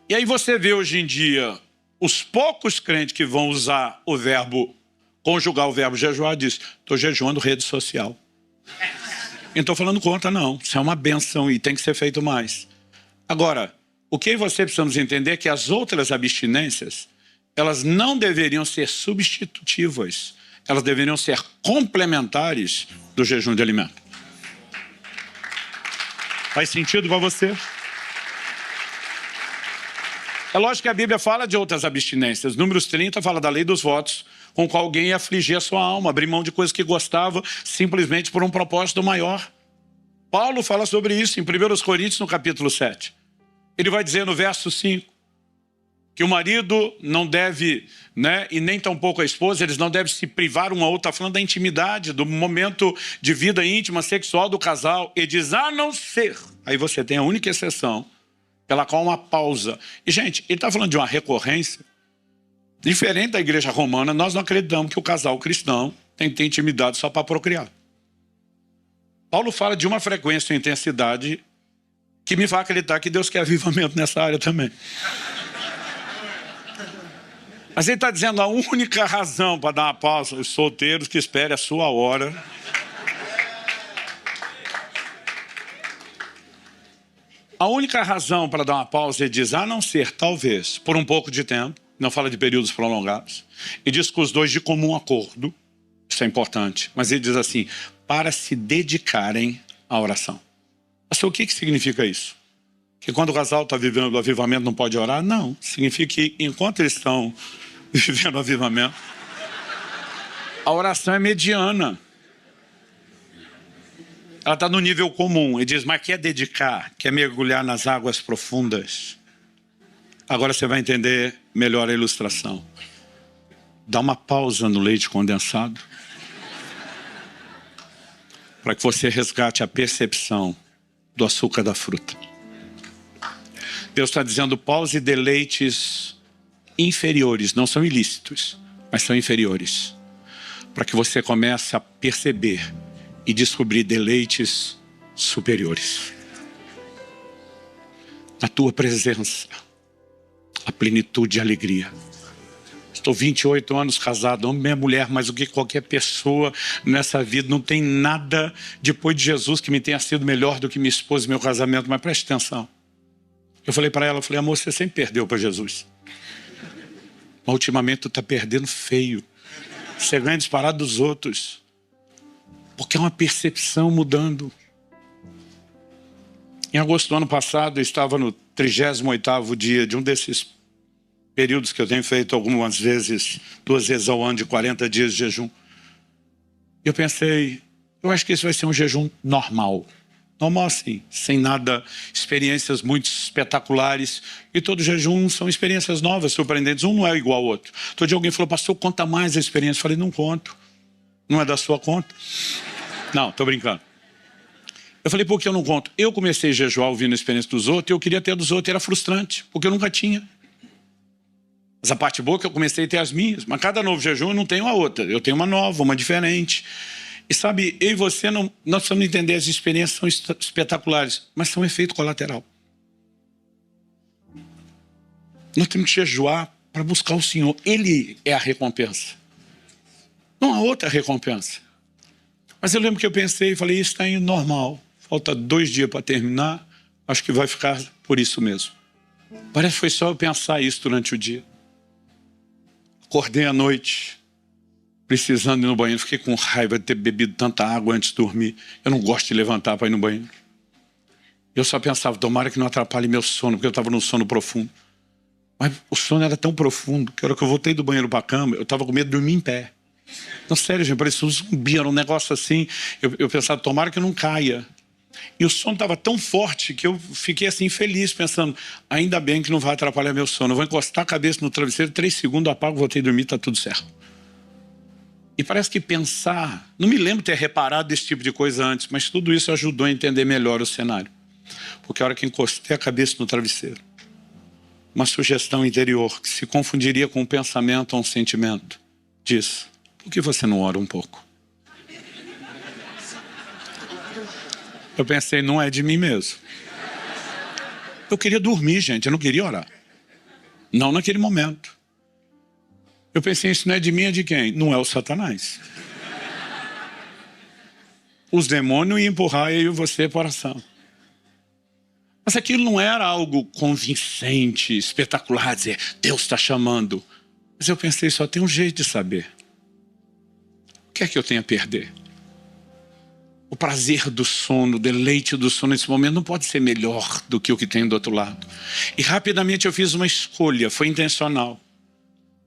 E aí você vê hoje em dia, os poucos crentes que vão usar o verbo, conjugar o verbo jejuar, diz, estou jejuando rede social. Não estou falando contra, não. Isso é uma benção e tem que ser feito mais. Agora, o que você precisamos entender é que as outras abstinências, elas não deveriam ser substitutivas. Elas deveriam ser complementares do jejum de alimento. Faz sentido para você? É lógico que a Bíblia fala de outras abstinências. Números 30 fala da lei dos votos, com qual alguém ia afligir a sua alma, abrir mão de coisas que gostava, simplesmente por um propósito maior. Paulo fala sobre isso em 1 Coríntios, no capítulo 7. Ele vai dizer no verso 5, que o marido não deve, e nem tampouco a esposa, eles não devem se privar um ao outro, está falando da intimidade, do momento de vida íntima, sexual do casal. Ele diz, a não ser, aí você tem a única exceção, pela qual uma pausa. E gente, ele está falando de uma recorrência, diferente da igreja romana, nós não acreditamos que o casal cristão tem que ter intimidade só para procriar. Paulo fala de uma frequência e intensidade que me faz acreditar que Deus quer avivamento nessa área também. Mas ele está dizendo a única razão para dar uma pausa, os solteiros que esperem a sua hora. A única razão para dar uma pausa, ele diz, a não ser, talvez, por um pouco de tempo, não fala de períodos prolongados, e diz que os dois de comum acordo, isso é importante, mas ele diz assim, para se dedicarem à oração. Pastor, o que significa isso? Que quando o casal está vivendo o avivamento não pode orar? Não, significa que enquanto eles estão vivendo o avivamento, a oração é mediana. Ela está no nível comum. Ele diz, mas quer dedicar, quer mergulhar nas águas profundas. Agora você vai entender melhor a ilustração. Dá uma pausa no leite condensado para que você resgate a percepção do açúcar da fruta. Deus está dizendo, pause deleites inferiores, não são ilícitos, mas são inferiores, para que você comece a perceber e descobrir deleites superiores. Na tua presença, a plenitude e a alegria. Estou 28 anos casado, amo minha mulher, mas o que qualquer pessoa nessa vida, não tem nada depois de Jesus que me tenha sido melhor do que minha esposa e meu casamento, mas preste atenção. Eu falei para ela, amor, você sempre perdeu para Jesus. Mas ultimamente tu está perdendo feio. Você ganha disparado dos outros. Porque é uma percepção mudando. Em agosto do ano passado, eu estava no 38º dia de um desses períodos que eu tenho feito algumas vezes, 2 vezes ao ano, de 40 dias de jejum. E eu pensei, eu acho que esse vai ser um jejum normal. Normal assim, sem nada, experiências muito espetaculares. E todo jejum são experiências novas, surpreendentes. Um não é igual ao outro. Todo dia alguém falou, pastor, conta mais a experiência. Eu falei, não conto. Não é da sua conta? Não, estou brincando. Eu falei, por que eu não conto? Eu comecei a jejuar ouvindo a experiência dos outros, e eu queria ter a dos outros, e era frustrante, porque eu nunca tinha. Mas a parte boa é que eu comecei a ter as minhas, mas cada novo jejum eu não tenho a outra, eu tenho uma nova, uma diferente. E sabe, eu e você, nós precisamos entender, as experiências são espetaculares, mas são efeito colateral. Nós temos que jejuar para buscar o Senhor, Ele é a recompensa. Não há outra recompensa. Mas eu lembro que eu pensei e falei, isso está indo normal. Falta 2 dias para terminar, acho que vai ficar por isso mesmo. Parece que foi só eu pensar isso durante o dia. Acordei à noite, precisando ir no banheiro. Fiquei com raiva de ter bebido tanta água antes de dormir. Eu não gosto de levantar para ir no banheiro. Eu só pensava, tomara que não atrapalhe meu sono, porque eu estava num sono profundo. Mas o sono era tão profundo que a hora que eu voltei do banheiro para a cama, eu estava com medo de dormir em pé. Não, sério, gente, parecia um zumbi, era um negócio assim. Eu pensava, tomara que eu não caia. E o sono estava tão forte que eu fiquei assim feliz, pensando, ainda bem que não vai atrapalhar meu sono. Eu vou encostar a cabeça no travesseiro, 3 segundos, apago, voltei a dormir, está tudo certo. E parece que pensar, não me lembro de ter reparado desse tipo de coisa antes, mas tudo isso ajudou a entender melhor o cenário. Porque a hora que encostei a cabeça no travesseiro, uma sugestão interior que se confundiria com um pensamento ou um sentimento, diz, por que você não ora um pouco? Eu pensei, não é de mim mesmo. Eu queria dormir, gente, eu não queria orar. Não naquele momento. Eu pensei, isso não é de mim, é de quem? Não é o Satanás. Os demônios iam empurrar eu e você para a oração. Mas aquilo não era algo convincente, espetacular, dizer, Deus está chamando. Mas eu pensei, só tem um jeito de saber. O que é que eu tenho a perder? O prazer do sono, o deleite do sono nesse momento não pode ser melhor do que o que tem do outro lado. E rapidamente eu fiz uma escolha, foi intencional.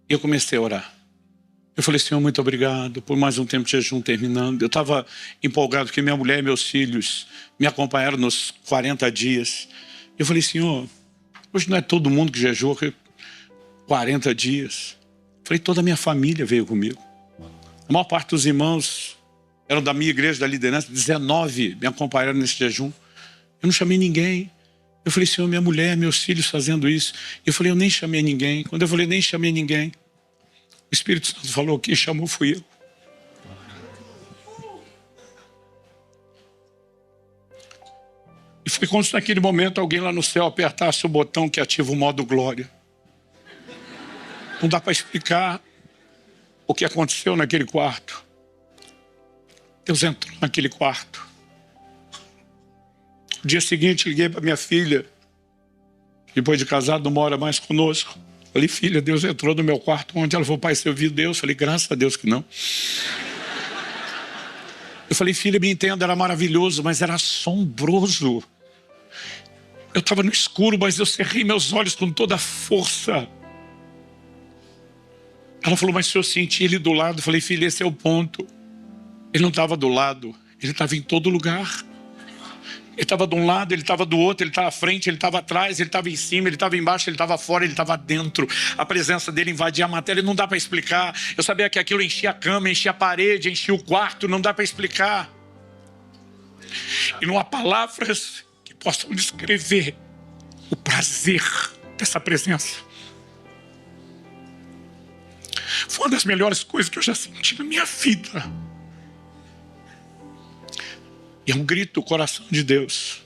E eu comecei a orar. Eu falei, Senhor, muito obrigado por mais um tempo de jejum terminando. Eu estava empolgado porque minha mulher e meus filhos me acompanharam nos 40 dias. Eu falei, Senhor, hoje não é todo mundo que jejua 40 dias. Eu falei, toda a minha família veio comigo. A maior parte dos irmãos eram da minha igreja, da liderança, 19 me acompanharam nesse jejum. Eu não chamei ninguém. Eu falei, Senhor, minha mulher, meus filhos fazendo isso. Eu falei, eu nem chamei ninguém. Quando eu falei, nem chamei ninguém, o Espírito Santo falou, quem chamou fui eu. E foi como se naquele momento alguém lá no céu apertasse o botão que ativa o modo glória. Não dá para explicar o que aconteceu naquele quarto. Deus entrou naquele quarto. No dia seguinte, liguei para minha filha. Depois de casado, não mora mais conosco. Falei, filha, Deus entrou no meu quarto ontem. Ela falou, pai, você ouviu Deus? Falei, graças a Deus que não. Eu falei, filha, me entenda, era maravilhoso, mas era assombroso. Eu estava no escuro, mas eu cerrei meus olhos com toda a força. Ela falou, mas se eu senti ele do lado, eu falei, filha, esse é o ponto. Ele não estava do lado, ele estava em todo lugar. Ele estava de um lado, ele estava do outro, ele estava à frente, ele estava atrás, ele estava em cima, ele estava embaixo, ele estava fora, ele estava dentro. A presença dele invadia a matéria, não dá para explicar. Eu sabia que aquilo enchia a cama, enchia a parede, enchia o quarto, não dá para explicar. E não há palavras que possam descrever o prazer dessa presença. Foi uma das melhores coisas que eu já senti na minha vida. E é um grito do coração de Deus.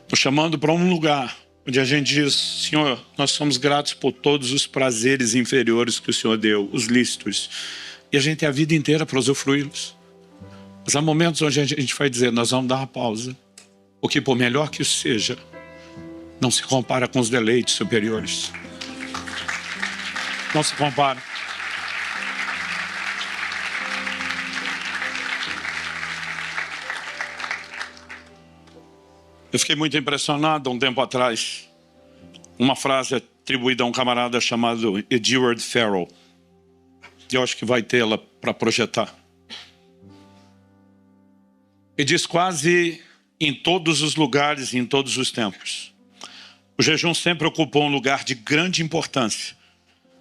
Estou chamando para um lugar onde a gente diz, Senhor, nós somos gratos por todos os prazeres inferiores que o Senhor deu, os lícitos. E a gente tem a vida inteira para usufruí-los. Mas há momentos onde a gente vai dizer, nós vamos dar uma pausa. Porque por melhor que isso seja, não se compara com os deleites superiores. Não se compara. Eu fiquei muito impressionado há um tempo atrás. Uma frase atribuída a um camarada chamado Edward Farrell. Eu acho que vai tê-la para projetar. Ele diz quase em todos os lugares e em todos os tempos. O jejum sempre ocupou um lugar de grande importância,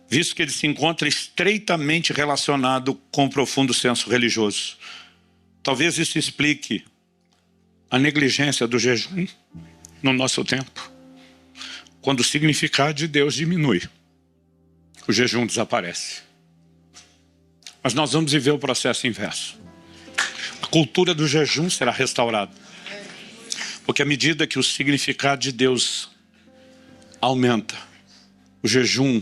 visto que ele se encontra estreitamente relacionado com o profundo senso religioso. Talvez isso explique a negligência do jejum no nosso tempo. Quando o significado de Deus diminui, o jejum desaparece. Mas nós vamos viver o processo inverso. A cultura do jejum será restaurada. Porque à medida que o significado de Deus aumenta, o jejum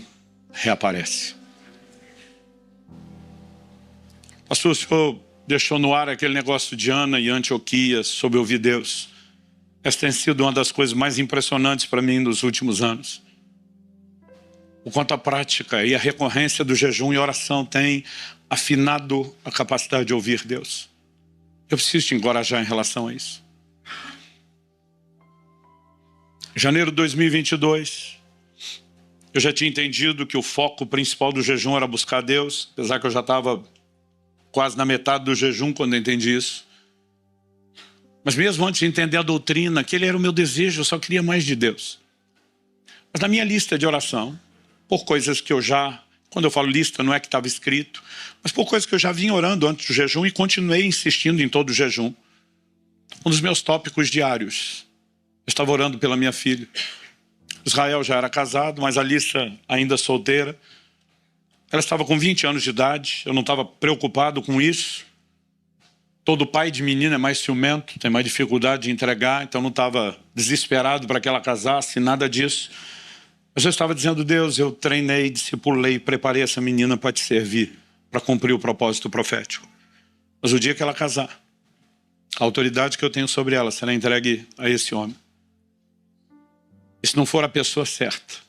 reaparece. Pastor, o senhor deixou no ar aquele negócio de Ana e Antioquia sobre ouvir Deus. Essa tem sido uma das coisas mais impressionantes para mim nos últimos anos. O quanto a prática e a recorrência do jejum e oração tem afinado a capacidade de ouvir Deus. Eu preciso te encorajar em relação a isso. Em janeiro de 2022, eu já tinha entendido que o foco principal do jejum era buscar Deus, apesar que eu já estava quase na metade do jejum quando eu entendi isso. Mas mesmo antes de entender a doutrina, aquele era o meu desejo, eu só queria mais de Deus. Mas na minha lista de oração, por coisas que eu já, quando eu falo lista, não é que estava escrito, mas por coisas que eu já vinha orando antes do jejum e continuei insistindo em todo o jejum. Um dos meus tópicos diários, eu estava orando pela minha filha. Israel já era casado, mas a Alissa ainda solteira. Ela estava com 20 anos de idade, eu não estava preocupado com isso. Todo pai de menina é mais ciumento, tem mais dificuldade de entregar, então não estava desesperado para que ela casasse, nada disso. Mas eu estava dizendo, Deus, eu treinei, discipulei, preparei essa menina para te servir, para cumprir o propósito profético. Mas o dia que ela casar, a autoridade que eu tenho sobre ela será entregue a esse homem. E se não for a pessoa certa,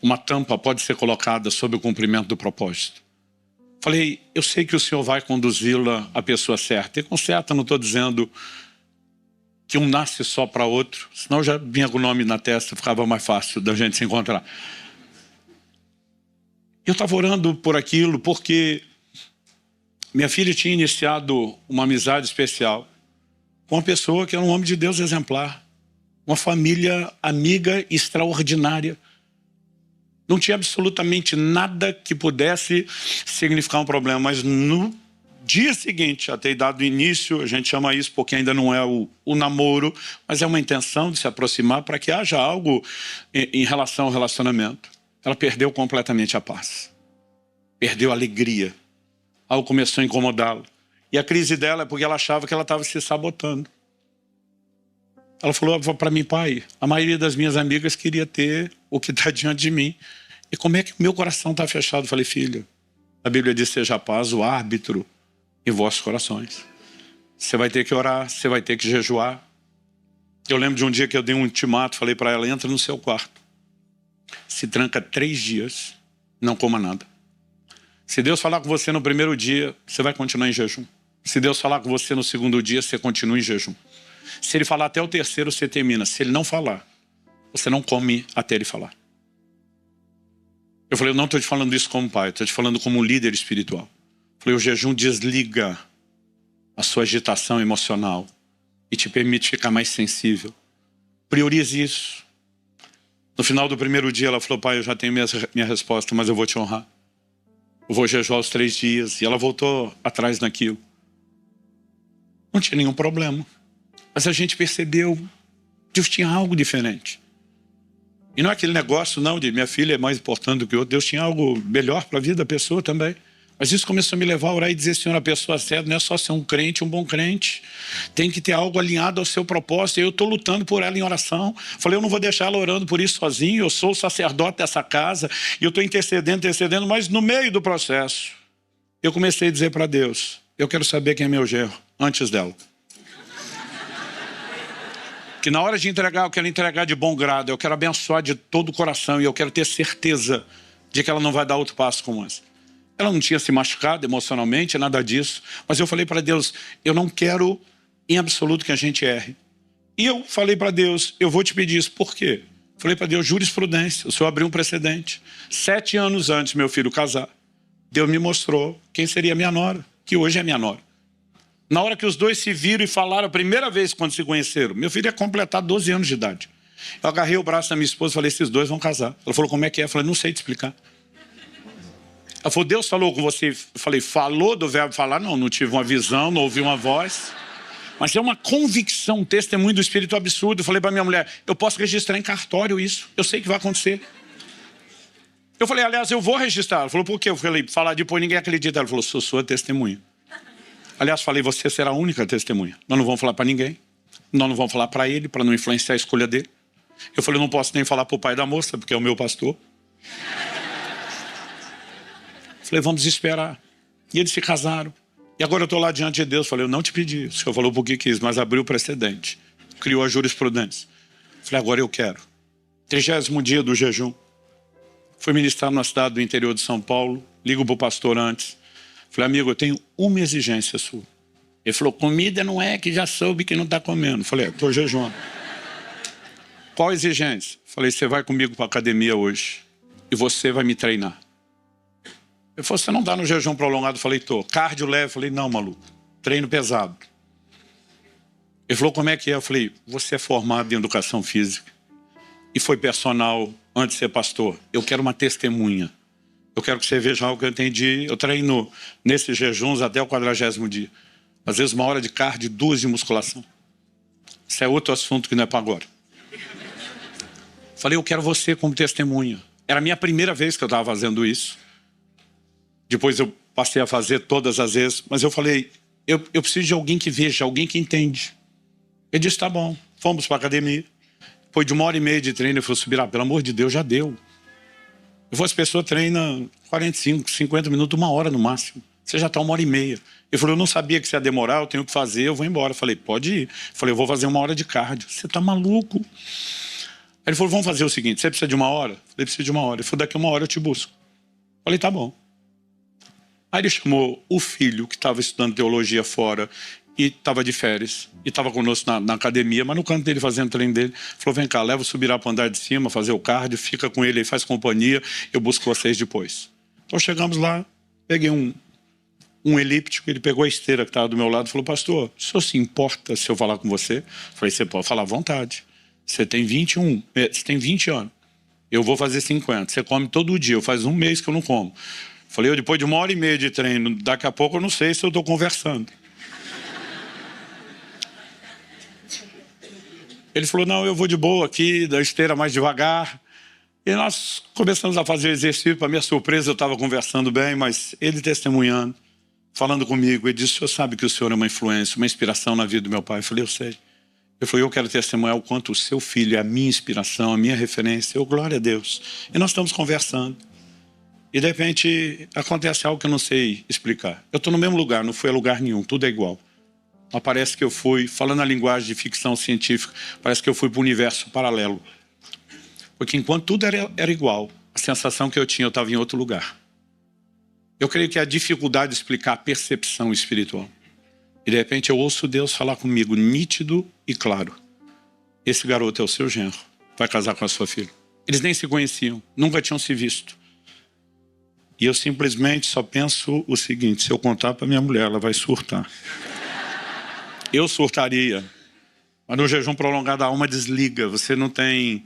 uma tampa pode ser colocada sobre o cumprimento do propósito. Falei, eu sei que o Senhor vai conduzi-la à pessoa certa. E com certa não estou dizendo que um nasce só para outro, senão já vinha com o nome na testa, ficava mais fácil da gente se encontrar. Eu estava orando por aquilo porque minha filha tinha iniciado uma amizade especial com uma pessoa que era um homem de Deus exemplar. Uma família amiga extraordinária. Não tinha absolutamente nada que pudesse significar um problema, mas no dia seguinte, a ter dado início, a gente chama isso porque ainda não é o namoro, mas é uma intenção de se aproximar para que haja algo em relação ao relacionamento. Ela perdeu completamente a paz. Perdeu a alegria. Algo começou a incomodá-la. E a crise dela é porque ela achava que ela estava se sabotando. Ela falou para mim, pai, a maioria das minhas amigas queria ter o que está diante de mim. E como é que meu coração está fechado? Eu falei, filha, a Bíblia diz, seja a paz o árbitro em vossos corações. Você vai ter que orar, você vai ter que jejuar. Eu lembro de um dia que eu dei um ultimato, falei para ela, entra no seu quarto. Se tranca 3 dias, não coma nada. Se Deus falar com você no primeiro dia, você vai continuar em jejum. Se Deus falar com você no segundo dia, você continua em jejum. Se Ele falar até o terceiro, você termina. Se Ele não falar, você não come até Ele falar. Eu falei, eu não estou te falando isso como pai, estou te falando como líder espiritual. Eu falei, o jejum desliga a sua agitação emocional e te permite ficar mais sensível. Priorize isso. No final do primeiro dia, ela falou, pai, eu já tenho minha resposta, mas eu vou te honrar. Eu vou jejuar os 3 dias. E ela voltou atrás naquilo. Não tinha nenhum problema. Mas a gente percebeu, Deus tinha algo diferente. E não é aquele negócio, não, de minha filha é mais importante do que o outro. Deus tinha algo melhor para a vida da pessoa também. Mas isso começou a me levar a orar e dizer, Senhor, a pessoa certa não é só ser um crente, um bom crente. Tem que ter algo alinhado ao seu propósito. E eu estou lutando por ela em oração. Falei, eu não vou deixar ela orando por isso sozinho. Eu sou o sacerdote dessa casa. E eu estou intercedendo. Mas no meio do processo, eu comecei a dizer para Deus, eu quero saber quem é meu genro, antes dela. Que na hora de entregar, eu quero entregar de bom grado. Eu quero abençoar de todo o coração. E eu quero ter certeza de que ela não vai dar outro passo como esse. Ela não tinha se machucado emocionalmente, nada disso. Mas eu falei para Deus, eu não quero em absoluto que a gente erre. E eu falei para Deus, eu vou te pedir isso. Por quê? Falei para Deus, jurisprudência. O Senhor abriu um precedente. 7 anos antes meu filho casar, Deus me mostrou quem seria minha nora, que hoje é minha nora. Na hora que os dois se viram e falaram a primeira vez quando se conheceram, meu filho ia completar 12 anos de idade. Eu agarrei o braço da minha esposa e falei, esses dois vão casar. Ela falou, como é que é? Eu falei, não sei te explicar. Ela falou, Deus falou com você? Eu falei, falou do verbo falar? Não, não tive uma visão, não ouvi uma voz. Mas é uma convicção, um testemunho do Espírito absurdo. Eu falei para minha mulher, eu posso registrar em cartório isso. Eu sei que vai acontecer. Eu falei, aliás, eu vou registrar. Ela falou, por quê? Eu falei, falar depois ninguém acredita. Ela falou, sou sua testemunha. Aliás, falei, você será a única testemunha. Nós não vamos falar para ninguém. Nós não vamos falar para ele, para não influenciar a escolha dele. Eu falei, eu não posso nem falar para o pai da moça, porque é o meu pastor. Falei, vamos esperar. E eles se casaram. E agora eu estou lá diante de Deus. Falei, eu não te pedi. O Senhor falou porque quis, mas abriu o precedente. Criou a jurisprudência. Falei, agora eu quero. 30º dia do jejum. Fui ministrar numa cidade do interior de São Paulo. Ligo para o pastor antes. Falei, amigo, eu tenho uma exigência sua. Ele falou, comida não é, que já soube que não está comendo. Falei, estou jejuando. Qual exigência? Falei, você vai comigo para a academia hoje. E você vai me treinar. Ele falou, você não está no jejum prolongado? Falei, estou. Cardio leve? Falei, não, maluco. Treino pesado. Ele falou, como é que é? Eu falei, você é formado em educação física. E foi personal antes de ser pastor. Eu quero uma testemunha. Eu quero que você veja algo que eu entendi. Eu treino nesses jejuns até o 40º dia. Às vezes 1 hora de cardio, 2 de musculação. Isso é outro assunto que não é para agora. Falei, eu quero você como testemunha. Era a minha primeira vez que eu estava fazendo isso. Depois eu passei a fazer todas as vezes. Mas eu falei, eu preciso de alguém que veja, alguém que entende. Ele disse, tá bom. Fomos para a academia. Depois de 1h30 de treino, eu falei, subir, pelo amor de Deus, já deu. As pessoas treinam 45, 50 minutos, 1 hora no máximo. Você já está 1h30. Ele falou, eu não sabia que você ia demorar, eu tenho que fazer, eu vou embora. Eu falei, pode ir. Eu falei, eu vou fazer 1 hora de cardio. Você está maluco? Aí ele falou, vamos fazer o seguinte, você precisa de 1 hora? Eu falei, preciso de 1 hora. Ele falou, daqui a 1 hora eu te busco. Eu falei, tá bom. Aí ele chamou o filho, que estava estudando teologia fora, e estava de férias, e estava conosco na academia, mas no canto dele, fazendo treino dele, falou, vem cá, leva o Subirá para o andar de cima, fazer o cardio, fica com ele aí, faz companhia, eu busco vocês depois. Então chegamos lá, peguei um elíptico, ele pegou a esteira que estava do meu lado e falou, pastor, o senhor se importa se eu falar com você? Eu falei, você pode falar à vontade. Você tem 20 anos, eu vou fazer 50, você come todo dia, faz 1 mês que eu não como. Falei, eu depois de 1h30 de treino, daqui a pouco eu não sei se eu estou conversando. Ele falou, não, eu vou de boa aqui, da esteira mais devagar. E nós começamos a fazer o exercício. Para minha surpresa, eu estava conversando bem, mas ele testemunhando, falando comigo. Ele disse, o senhor sabe que o senhor é uma influência, uma inspiração na vida do meu pai? Eu falei, eu sei. Ele falou, eu quero testemunhar o quanto o seu filho é a minha inspiração, a minha referência. Eu, glória a Deus. E nós estamos conversando. E de repente acontece algo que eu não sei explicar. Eu estou no mesmo lugar, não fui a lugar nenhum, tudo é igual. mas parece que eu fui, falando a linguagem de ficção científica, parece que eu fui para o universo paralelo. Porque enquanto tudo era igual, a sensação que eu tinha, eu estava em outro lugar. Eu creio que é a dificuldade de explicar a percepção espiritual. E de repente eu ouço Deus falar comigo, nítido e claro. Esse garoto é o seu genro, vai casar com a sua filha. Eles nem se conheciam, nunca tinham se visto. E eu simplesmente só penso o seguinte, se eu contar para minha mulher, ela vai surtar. Eu surtaria. Mas no jejum prolongado a alma desliga, você não tem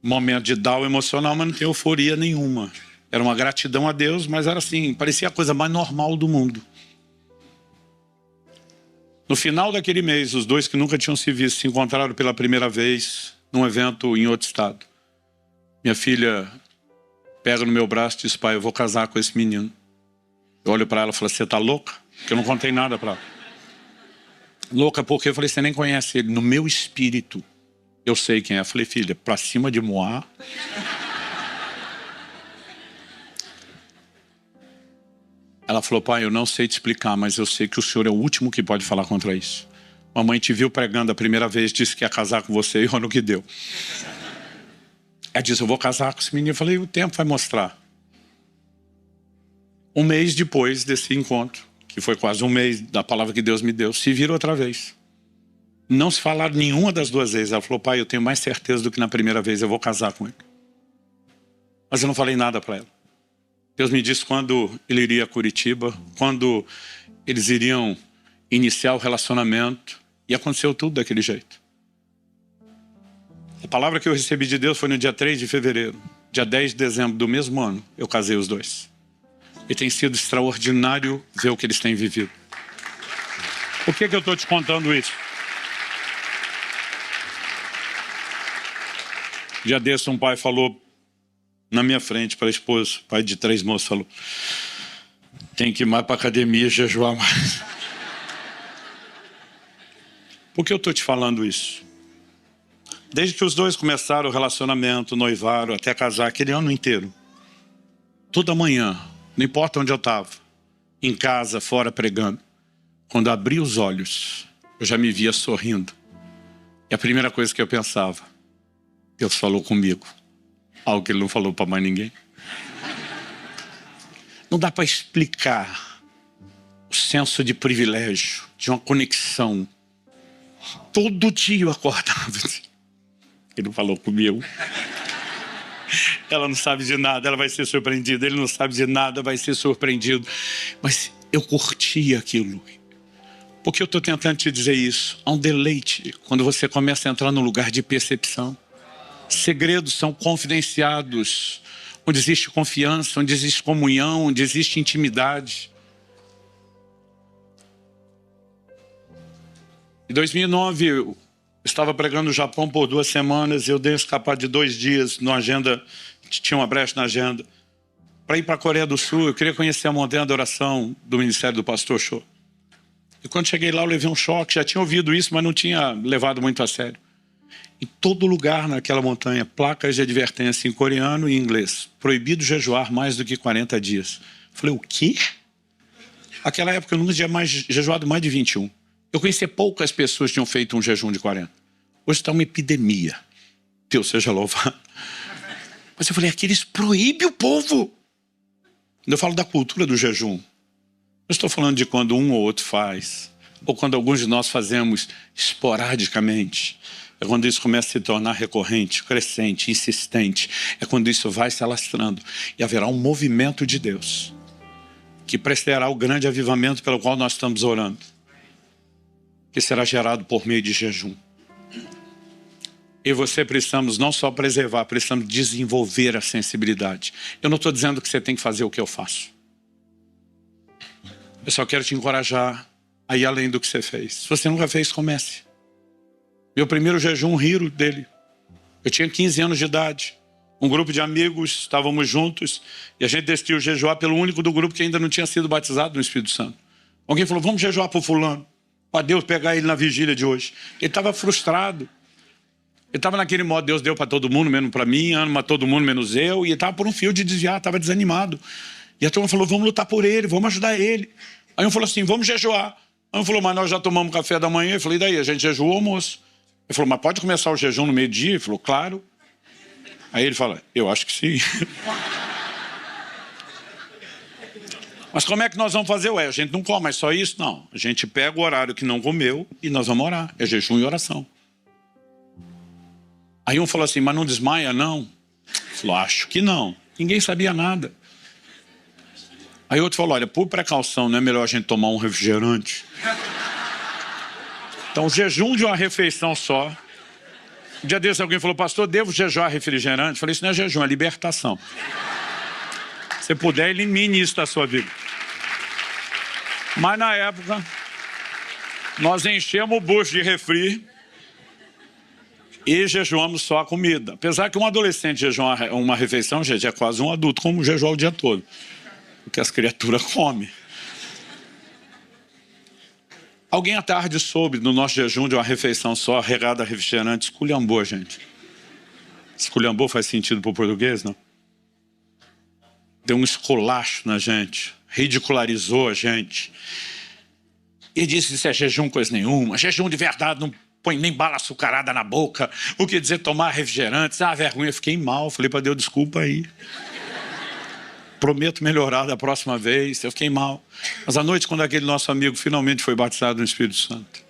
momento de down emocional, mas não tem euforia nenhuma. Era uma gratidão a Deus, mas era assim, parecia a coisa mais normal do mundo. No final daquele mês, os dois que nunca tinham se visto se encontraram pela primeira vez num evento em outro estado. Minha filha pega no meu braço e diz, pai, eu vou casar com esse menino. Eu olho para ela e falo, você tá louca? Porque eu não contei nada para ela. Louca porque eu falei, você nem conhece ele. No meu espírito, eu sei quem é. Eu falei, filha, pra cima de Moá. Ela falou, pai, eu não sei te explicar, mas eu sei que o senhor é o último que pode falar contra isso. Mamãe te viu pregando a primeira vez, disse que ia casar com você e olha o que deu. Ela disse, eu vou casar com esse menino. Eu falei, o tempo vai mostrar. Um mês depois desse encontro, que foi quase um mês da palavra que Deus me deu, se viram outra vez. Não se falaram nenhuma das duas vezes. Ela falou, pai, eu tenho mais certeza do que na primeira vez, eu vou casar com ele. Mas eu não falei nada para ela. Deus me disse quando ele iria a Curitiba, quando eles iriam iniciar o relacionamento, e aconteceu tudo daquele jeito. A palavra que eu recebi de Deus foi no dia 3 de fevereiro. Dia 10 de dezembro do mesmo ano, eu casei os dois. E tem sido extraordinário ver o que eles têm vivido. Por que eu estou te contando isso? Dia desse um pai falou na minha frente para a esposa, pai de 3 moços, falou, tem que ir mais para a academia e jejuar mais. Por que eu estou te falando isso? Desde que os dois começaram o relacionamento, noivaram, até casar, aquele ano inteiro, toda manhã, não importa onde eu estava, em casa, fora, pregando, quando abri os olhos, eu já me via sorrindo. E a primeira coisa que eu pensava, Deus falou comigo, algo que ele não falou para mais ninguém. Não dá para explicar o senso de privilégio, de uma conexão. Todo dia eu acordava assim. Ele não falou comigo. Ela não sabe de nada, ela vai ser surpreendida. Ele não sabe de nada, vai ser surpreendido. Mas eu curti aquilo. Por que eu estou tentando te dizer isso? Há um deleite quando você começa a entrar num lugar de percepção. Segredos são confidenciados, onde existe confiança, onde existe comunhão, onde existe intimidade. Em 2009, eu estava pregando no Japão por 2 semanas, eu dei escapar de 2 dias na agenda, tinha uma brecha na agenda, para ir para a Coreia do Sul. Eu queria conhecer a montanha de oração do ministério do pastor Cho. E quando cheguei lá, eu levei um choque, já tinha ouvido isso, mas não tinha levado muito a sério. Em todo lugar naquela montanha, placas de advertência em coreano e inglês. Proibido jejuar mais do que 40 dias. Falei, o quê? Naquela época eu nunca tinha jejuado mais de 21. Eu conhecia poucas pessoas que tinham feito um jejum de 40. Hoje está uma epidemia. Deus seja louvado. Mas eu falei, aqui eles proíbem o povo. Quando eu falo da cultura do jejum, não estou falando de quando um ou outro faz, ou quando alguns de nós fazemos esporadicamente. É quando isso começa a se tornar recorrente, crescente, insistente. É quando isso vai se alastrando. E haverá um movimento de Deus que precederá o grande avivamento pelo qual nós estamos orando, que será gerado por meio de jejum. E você precisamos não só preservar, precisamos desenvolver a sensibilidade. Eu não estou dizendo que você tem que fazer o que eu faço. Eu só quero te encorajar a ir além do que você fez. Se você nunca fez, comece. Meu primeiro jejum, riram dele. Eu tinha 15 anos de idade. Um grupo de amigos, estávamos juntos, e a gente decidiu jejuar pelo único do grupo que ainda não tinha sido batizado no Espírito Santo. Alguém falou, vamos jejuar por fulano, para Deus pegar ele na vigília de hoje. Ele estava frustrado. Ele estava naquele modo, Deus deu para todo mundo, menos para mim, ama todo mundo, menos eu, e ele estava por um fio de desviar, estava desanimado. E a turma falou, vamos lutar por ele, vamos ajudar ele. Aí um falou assim, vamos jejuar. Ele falou, mas nós já tomamos café da manhã. Eu falei, daí? A gente jejuou o almoço. Ele falou, mas pode começar o jejum no meio-dia? Ele falou, claro. Aí ele fala, eu acho que sim. Mas como é que nós vamos fazer? Ué, a gente não come, mas só isso? Não. A gente pega o horário que não comeu e nós vamos orar. É jejum e oração. Aí um falou assim, mas não desmaia, não? Ele falou, acho que não. Ninguém sabia nada. Aí outro falou, olha, por precaução, não é melhor a gente tomar um refrigerante? Então, o jejum de uma refeição só. Um dia desse alguém falou, pastor, devo jejuar refrigerante? Eu falei, isso não é jejum, é libertação. Se puder, elimine isso da sua vida. Mas na época, nós enchemos o bucho de refri e jejuamos só a comida. Apesar que um adolescente jejuar uma refeição, gente, é quase um adulto, como jejuar o dia todo. Porque as criaturas comem. Alguém à tarde soube do nosso jejum de uma refeição só, regada a refrigerante, esculhambou, gente. Esculhambou faz sentido para o português, não? Deu um esculacho na gente, ridicularizou a gente. E disse, isso é jejum coisa nenhuma, jejum de verdade não põe nem bala açucarada na boca. O que dizer tomar refrigerante? Ah, vergonha, eu fiquei mal, falei para Deus, desculpa aí. Prometo melhorar da próxima vez, eu fiquei mal. Mas à noite, quando aquele nosso amigo finalmente foi batizado no Espírito Santo,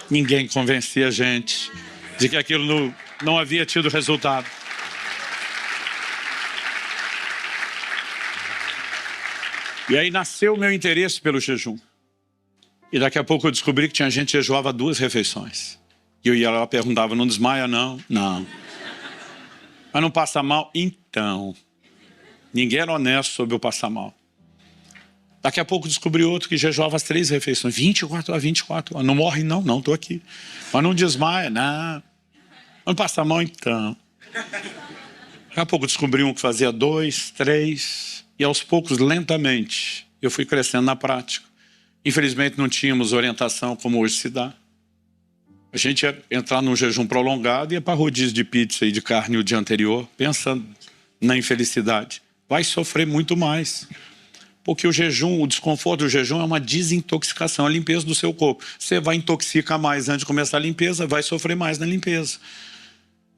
ninguém convencia a gente de que aquilo não havia tido resultado. E aí nasceu o meu interesse pelo jejum. E daqui a pouco eu descobri que tinha gente que jejuava 2 refeições. E eu ia lá e perguntava, não desmaia não? Não. Mas não passa mal? Então. Ninguém era honesto sobre eu passar mal. Daqui a pouco descobri outro que jejuava as 3 refeições. 24 a 24 horas. Não morre não, não, estou aqui. Mas não desmaia, não. Não passa mal então. Daqui a pouco descobri um que fazia 2, 3. E aos poucos, lentamente, eu fui crescendo na prática. Infelizmente não tínhamos orientação como hoje se dá. A gente ia entrar num jejum prolongado e ia para rodízio de pizza e de carne o dia anterior, pensando na infelicidade. Vai sofrer muito mais. Porque o jejum, o desconforto do jejum é uma desintoxicação, a limpeza do seu corpo. Você vai intoxicar mais antes de começar a limpeza, vai sofrer mais na limpeza.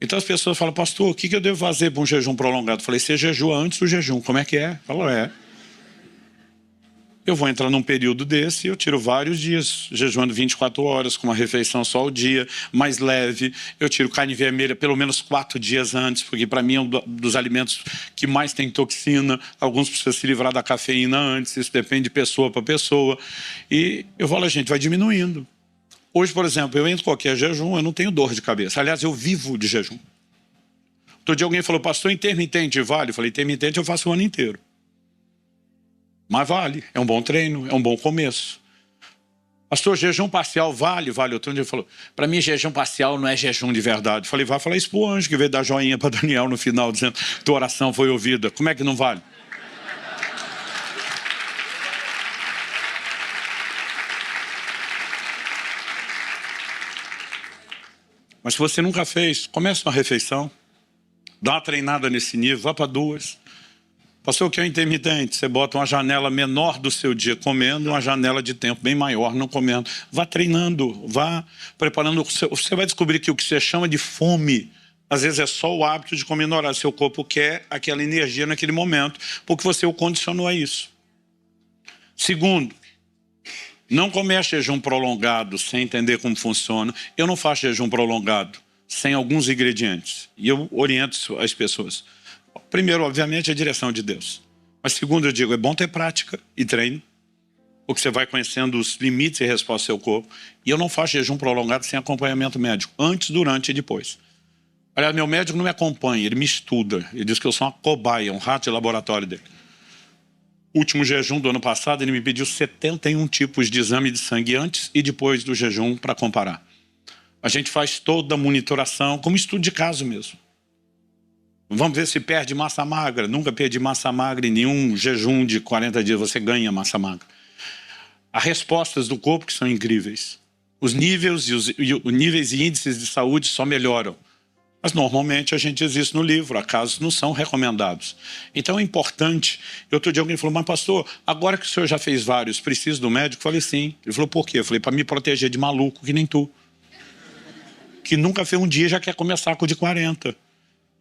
Então as pessoas falam, pastor, o que eu devo fazer para um jejum prolongado? Eu falei, você jejua antes do jejum, como é que é? Falou, é. Eu vou entrar num período desse e eu tiro vários dias, jejuando 24 horas, com uma refeição só ao dia, mais leve. Eu tiro carne vermelha pelo menos 4 dias antes, porque para mim é um dos alimentos que mais tem toxina. Alguns precisam se livrar da cafeína antes, isso depende de pessoa para pessoa. E eu falo, a gente vai diminuindo. Hoje, por exemplo, eu entro em qualquer jejum, eu não tenho dor de cabeça. Aliás, eu vivo de jejum. Outro dia alguém falou, pastor, intermitente vale? Eu falei, intermitente eu faço o ano inteiro. Mas vale, é um bom treino, é um bom começo. Pastor, jejum parcial vale? Vale. Outro dia ele falou, para mim jejum parcial não é jejum de verdade. Eu falei, vai falar isso pro anjo que veio dar joinha para Daniel no final, dizendo, tua oração foi ouvida. Como é que não vale? Mas se você nunca fez, comece uma refeição, dá uma treinada nesse nível, vá para 2. Pastor, o que é intermitente? Você bota uma janela menor do seu dia comendo e uma janela de tempo bem maior não comendo. Vá treinando, vá preparando. Você vai descobrir que o que você chama de fome, às vezes é só o hábito de comer no horário. Seu corpo quer aquela energia naquele momento, porque você o condicionou a isso. Segundo, não comece jejum prolongado sem entender como funciona. Eu não faço jejum prolongado sem alguns ingredientes. E eu oriento as pessoas. Primeiro, obviamente, é a direção de Deus. Mas segundo, eu digo, é bom ter prática e treino, porque você vai conhecendo os limites e respostas do seu corpo. E eu não faço jejum prolongado sem acompanhamento médico, antes, durante e depois. Aliás, meu médico não me acompanha, ele me estuda. Ele diz que eu sou uma cobaia, um rato de laboratório dele. O último jejum do ano passado, ele me pediu 71 tipos de exame de sangue antes e depois do jejum para comparar. A gente faz toda a monitoração, como estudo de caso mesmo. Vamos ver se perde massa magra. Nunca perdi massa magra em nenhum jejum de 40 dias. Você ganha massa magra. Há respostas do corpo que são incríveis. Os níveis e índices de saúde só melhoram. Mas normalmente a gente diz isso no livro, há casos que não são recomendados. Então é importante. Outro dia alguém falou, mas pastor, agora que o senhor já fez vários, precisa do médico? Eu falei, sim. Ele falou, por quê? Eu falei, para me proteger de maluco que nem tu. Que nunca fez um dia e já quer começar com o de 40.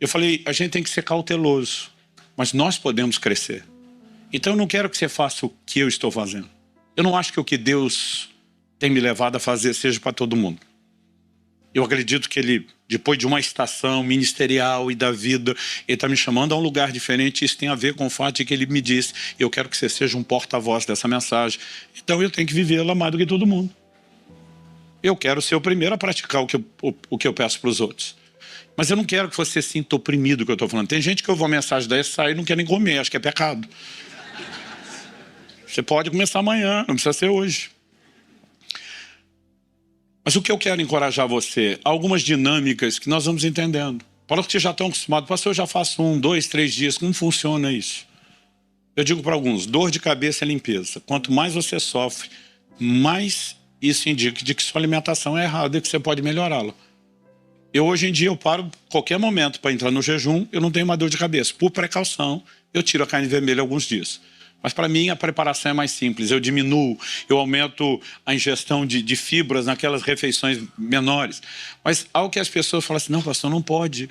Eu falei, a gente tem que ser cauteloso, mas nós podemos crescer. Então eu não quero que você faça o que eu estou fazendo. Eu não acho que o que Deus tem me levado a fazer seja para todo mundo. Eu acredito que Ele, depois de uma estação ministerial e da vida, Ele está me chamando a um lugar diferente. Isso tem a ver com o fato de que Ele me disse, eu quero que você seja um porta-voz dessa mensagem. Então eu tenho que vivê-la mais do que todo mundo. Eu quero ser o primeiro a praticar o que eu peço para os outros. Mas eu não quero que você sinta oprimido do que eu estou falando. Tem gente que ouve uma mensagem dessa e sai e não quer nem comer, acho que é pecado. Você pode começar amanhã, não precisa ser hoje. Mas o que eu quero encorajar você, algumas dinâmicas que nós vamos entendendo. Para os que já estão acostumados, pastor, eu já faço 1, 2, 3 dias, como funciona isso? Eu digo para alguns, dor de cabeça é limpeza. Quanto mais você sofre, mais isso indica de que sua alimentação é errada e que você pode melhorá-la. Hoje em dia, eu paro qualquer momento para entrar no jejum, eu não tenho uma dor de cabeça. Por precaução, eu tiro a carne vermelha alguns dias. Mas para mim a preparação é mais simples, eu diminuo, eu aumento a ingestão de fibras naquelas refeições menores. Mas algo que as pessoas falam assim, não pastor, não pode.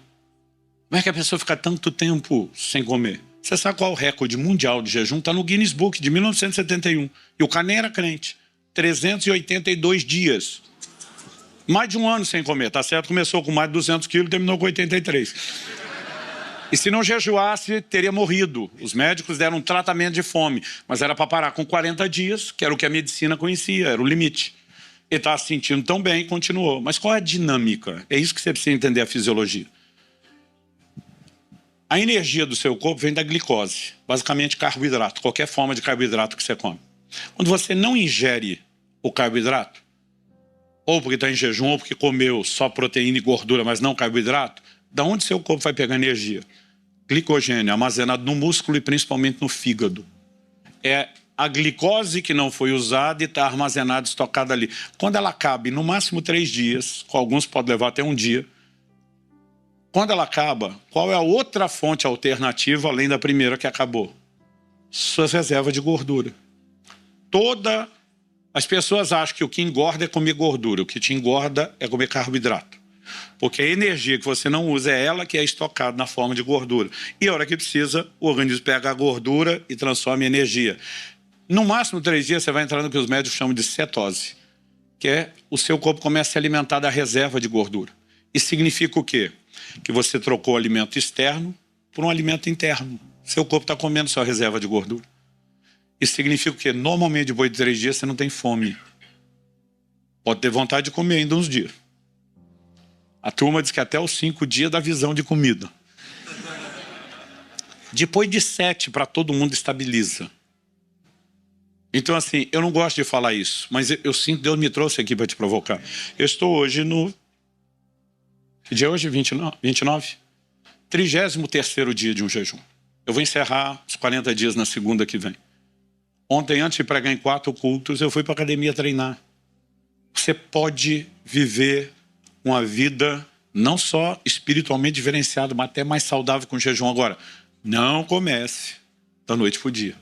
Como é que a pessoa fica tanto tempo sem comer? Você sabe qual é o recorde mundial de jejum? Está no Guinness Book de 1971. E o cara nem era crente. 382 dias. Mais de um ano sem comer, tá certo? Começou com mais de 200 quilos e terminou com 83. E se não jejuasse, teria morrido. Os médicos deram um tratamento de fome, mas era para parar com 40 dias, que era o que a medicina conhecia, era o limite. Ele estava se sentindo tão bem e continuou. Mas qual é a dinâmica? É isso que você precisa entender, a fisiologia. A energia do seu corpo vem da glicose, basicamente carboidrato, qualquer forma de carboidrato que você come. Quando você não ingere o carboidrato, ou porque está em jejum, ou porque comeu só proteína e gordura, mas não carboidrato, da onde seu corpo vai pegar energia? Glicogênio, armazenado no músculo e principalmente no fígado. É a glicose que não foi usada e está armazenada, estocada ali. Quando ela acaba, no máximo 3 dias, com alguns pode levar até um dia, quando ela acaba, qual é a outra fonte alternativa, além da primeira que acabou? Suas reservas de gordura. As pessoas acham que o que engorda é comer gordura, o que te engorda é comer carboidrato. Porque a energia que você não usa é ela que é estocada na forma de gordura. E a hora que precisa, o organismo pega a gordura e transforma em energia. No máximo 3 dias você vai entrar no que os médicos chamam de cetose, que é o seu corpo começa a se alimentar da reserva de gordura. Isso significa o quê? Que você trocou o alimento externo por um alimento interno. Seu corpo está comendo sua reserva de gordura. Isso significa o quê? Normalmente, depois de 3 dias, você não tem fome. Pode ter vontade de comer ainda uns dias. A turma diz que até os 5 dias dá visão de comida. Depois de 7, para todo mundo estabiliza. Então, assim, eu não gosto de falar isso, mas eu sinto que Deus me trouxe aqui para te provocar. Eu estou hoje no... Que dia é hoje? 29? 33º dia de um jejum. Eu vou encerrar os 40 dias na segunda que vem. Ontem, antes de pregar em 4 cultos, eu fui para a academia treinar. Você pode viver uma vida não só espiritualmente diferenciada, mas até mais saudável com o jejum. Agora, não comece da noite para o dia.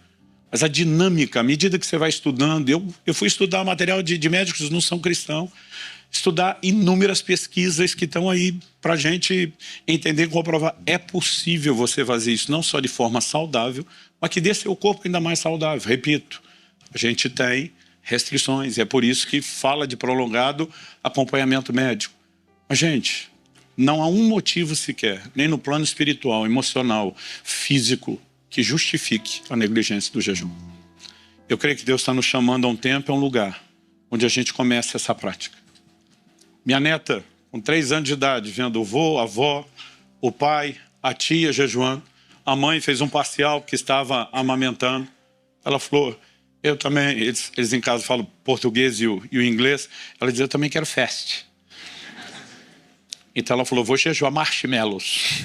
Mas a dinâmica, à medida que você vai estudando, eu fui estudar material de médicos que não são cristãos, estudar inúmeras pesquisas que estão aí para a gente entender e comprovar. É possível você fazer isso não só de forma saudável, mas que dê seu corpo ainda mais saudável. Repito, a gente tem restrições, e é por isso que fala de prolongado acompanhamento médico. Mas, gente, não há um motivo sequer, nem no plano espiritual, emocional, físico, que justifique a negligência do jejum. Eu creio que Deus está nos chamando a um tempo, a um lugar, onde a gente começa essa prática. Minha neta, com 3 anos de idade, vendo o vô, a avó, o pai, a tia jejuando, a mãe fez um parcial que estava amamentando. Ela falou, eu também, eles em casa falam português e o inglês, ela dizia, eu também quero fast. Então ela falou, vou jejuar marshmallows.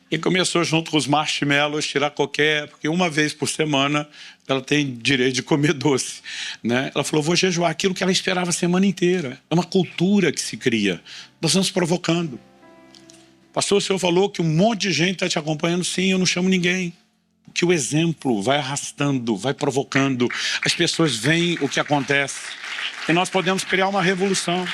E começou junto com os marshmallows, tirar qualquer... Porque uma vez por semana ela tem direito de comer doce, né? Ela falou, vou jejuar aquilo que ela esperava a semana inteira. É uma cultura que se cria. Nós vamos provocando. Pastor, o senhor falou que um monte de gente está te acompanhando. Sim, eu não chamo ninguém. Que o exemplo vai arrastando, vai provocando. As pessoas veem o que acontece. E nós podemos criar uma revolução.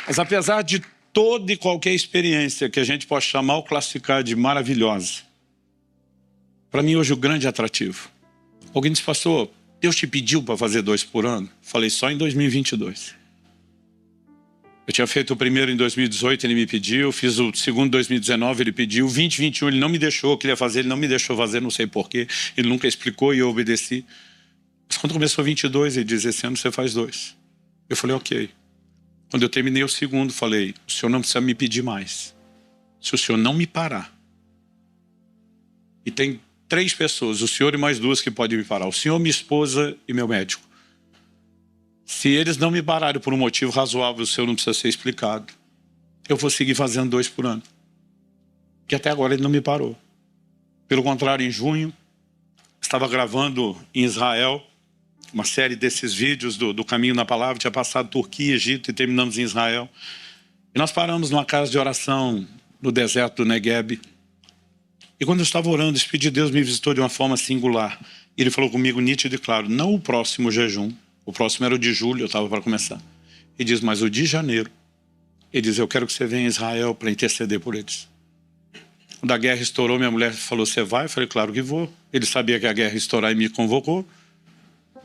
Mas apesar de toda e qualquer experiência que a gente pode chamar ou classificar de maravilhosa, para mim hoje o grande atrativo. Alguém disse, pastor, Deus te pediu para fazer 2 por ano? Falei, só em 2022. Eu tinha feito o primeiro em 2018, ele me pediu, fiz o segundo em 2019, ele pediu, 2021 ele não me deixou, eu queria fazer, ele não me deixou fazer, não sei porquê, ele nunca explicou e eu obedeci. Mas quando começou 22, ele disse, esse ano você faz 2. Eu falei, ok. Quando eu terminei o segundo, falei, o senhor não precisa me pedir mais. Se o senhor não me parar. E tem 3 pessoas, o senhor e mais 2 que podem me parar. O senhor, minha esposa e meu médico. Se eles não me pararem por um motivo razoável, o senhor não precisa ser explicado. Eu vou seguir fazendo 2 por ano. Que até agora ele não me parou. Pelo contrário, em junho, estava gravando em Israel uma série desses vídeos do Caminho na Palavra, tinha passado Turquia, Egito e terminamos em Israel. E nós paramos numa casa de oração no deserto do Negueb. E quando eu estava orando, o Espírito de Deus me visitou de uma forma singular. E ele falou comigo nítido e claro, não o próximo jejum, o próximo era o de julho, eu estava para começar. Ele diz, mas o de janeiro. Ele diz, eu quero que você venha a Israel para interceder por eles. Quando a guerra estourou, minha mulher falou, você vai? Eu falei, claro que vou. Ele sabia que a guerra ia estourar e me convocou.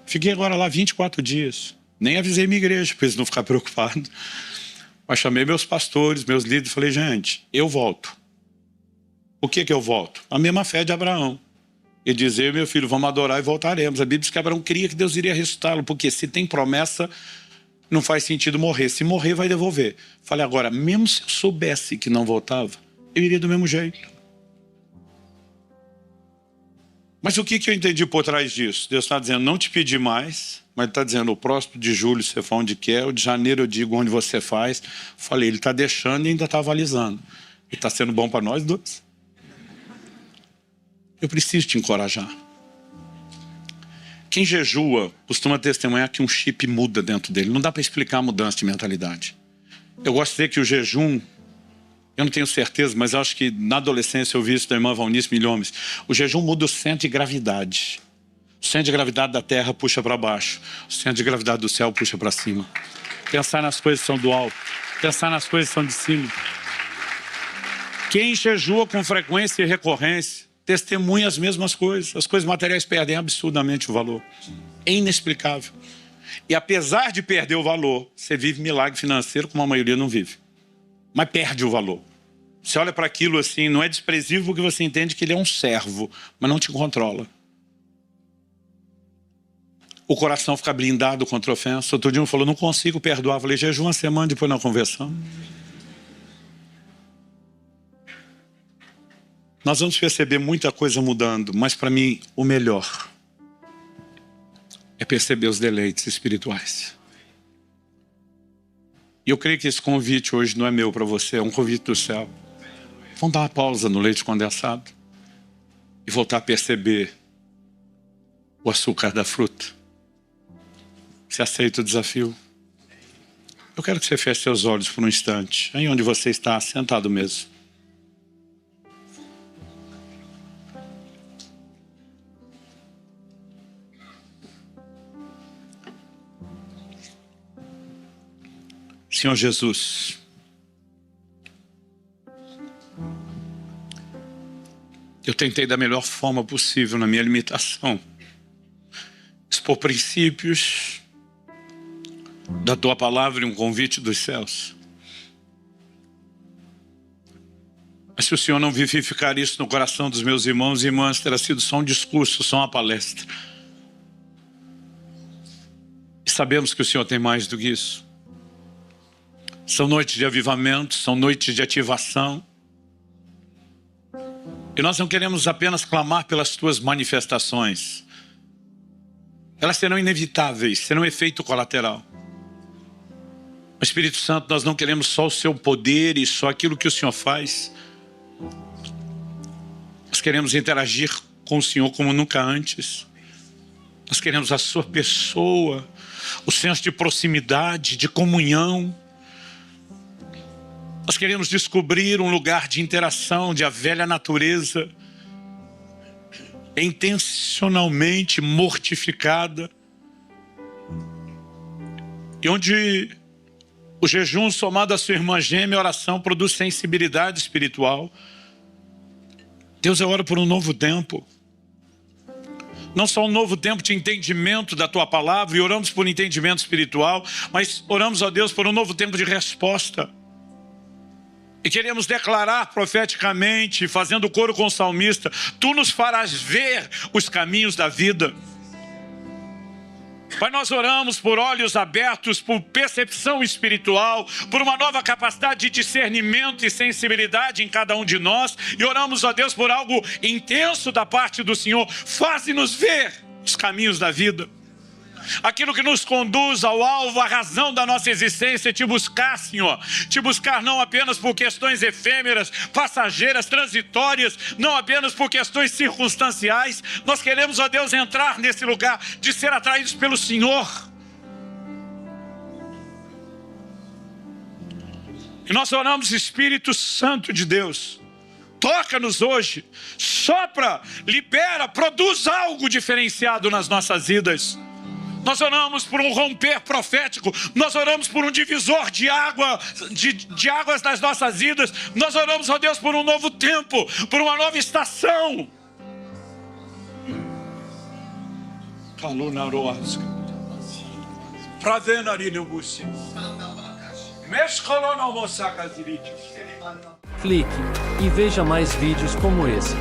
Fiquei agora lá 24 dias. Nem avisei minha igreja, para eles não ficarem preocupados. Mas chamei meus pastores, meus líderes, e falei, gente, eu volto. O que eu volto? A mesma fé de Abraão. Ele diz, eu e meu filho, vamos adorar e voltaremos. A Bíblia diz que Abraão cria que Deus iria ressuscitá-lo, porque se tem promessa, não faz sentido morrer. Se morrer, vai devolver. Falei, agora, mesmo se eu soubesse que não voltava, eu iria do mesmo jeito. Mas o que eu entendi por trás disso? Deus está dizendo, não te pedi mais, mas Ele está dizendo, o próximo de julho você faz onde quer, o de janeiro eu digo onde você faz. Falei, Ele está deixando e ainda está avalizando. E está sendo bom para nós 2. Eu preciso te encorajar. Quem jejua costuma testemunhar que um chip muda dentro dele. Não dá para explicar a mudança de mentalidade. Eu gosto de dizer que o jejum, eu não tenho certeza, mas acho que na adolescência eu vi isso da irmã Valnice Milhomes. O jejum muda o centro de gravidade. O centro de gravidade da terra puxa para baixo. O centro de gravidade do céu puxa para cima. Pensar nas coisas que são do alto. Pensar nas coisas que são de cima. Quem jejua com frequência e recorrência testemunha as mesmas coisas. As coisas materiais perdem absurdamente o valor. É inexplicável. E apesar de perder o valor, você vive milagre financeiro como a maioria não vive. Mas perde o valor. Você olha para aquilo assim, não é desprezível porque você entende que ele é um servo, mas não te controla. O coração fica blindado contra a ofensa. Outro dia um falou, não consigo perdoar. Eu falei, jejum uma semana, depois na conversão. Nós vamos perceber muita coisa mudando, mas para mim o melhor é perceber os deleites espirituais. E eu creio que esse convite hoje não é meu para você, é um convite do céu. Vamos dar uma pausa no leite condensado e voltar a perceber o açúcar da fruta. Você aceita o desafio? Eu quero que você feche seus olhos por um instante, aí onde você está, sentado mesmo. Senhor Jesus, eu tentei da melhor forma possível na minha limitação expor princípios da Tua Palavra e um convite dos céus. Mas se o Senhor não vivificar isso no coração dos meus irmãos e irmãs, terá sido só um discurso, só uma palestra. E sabemos que o Senhor tem mais do que isso. São noites de avivamento, são noites de ativação. E nós não queremos apenas clamar pelas Tuas manifestações. Elas serão inevitáveis, serão efeito colateral. Espírito Santo, nós não queremos só o seu poder e só aquilo que o Senhor faz. Nós queremos interagir com o Senhor como nunca antes. Nós queremos a sua pessoa, o senso de proximidade, de comunhão. Nós queremos descobrir um lugar de interação, onde a velha natureza é intencionalmente mortificada. E onde o jejum somado à sua irmã gêmea, a oração, produz sensibilidade espiritual. Deus, eu oro por um novo tempo. Não só um novo tempo de entendimento da Tua palavra, e oramos por entendimento espiritual, mas oramos, ó Deus, por um novo tempo de resposta. E queremos declarar profeticamente, fazendo coro com o salmista: Tu nos farás ver os caminhos da vida. Pai, nós oramos por olhos abertos, por percepção espiritual, por uma nova capacidade de discernimento e sensibilidade em cada um de nós. E oramos, ó Deus, por algo intenso da parte do Senhor. Faze-nos ver os caminhos da vida. Aquilo que nos conduz ao alvo, a razão da nossa existência, te buscar, Senhor. Te buscar não apenas por questões efêmeras, passageiras, transitórias, não apenas por questões circunstanciais. Nós queremos, ó Deus, entrar nesse lugar de ser atraídos pelo Senhor. E nós oramos, Espírito Santo de Deus, toca-nos hoje, sopra, libera, produz algo diferenciado nas nossas vidas. Nós oramos por um romper profético. Nós oramos por um divisor de água, de águas nas nossas vidas. Nós oramos, ó Deus, por um novo tempo, por uma nova estação. Clique e veja mais vídeos como esse.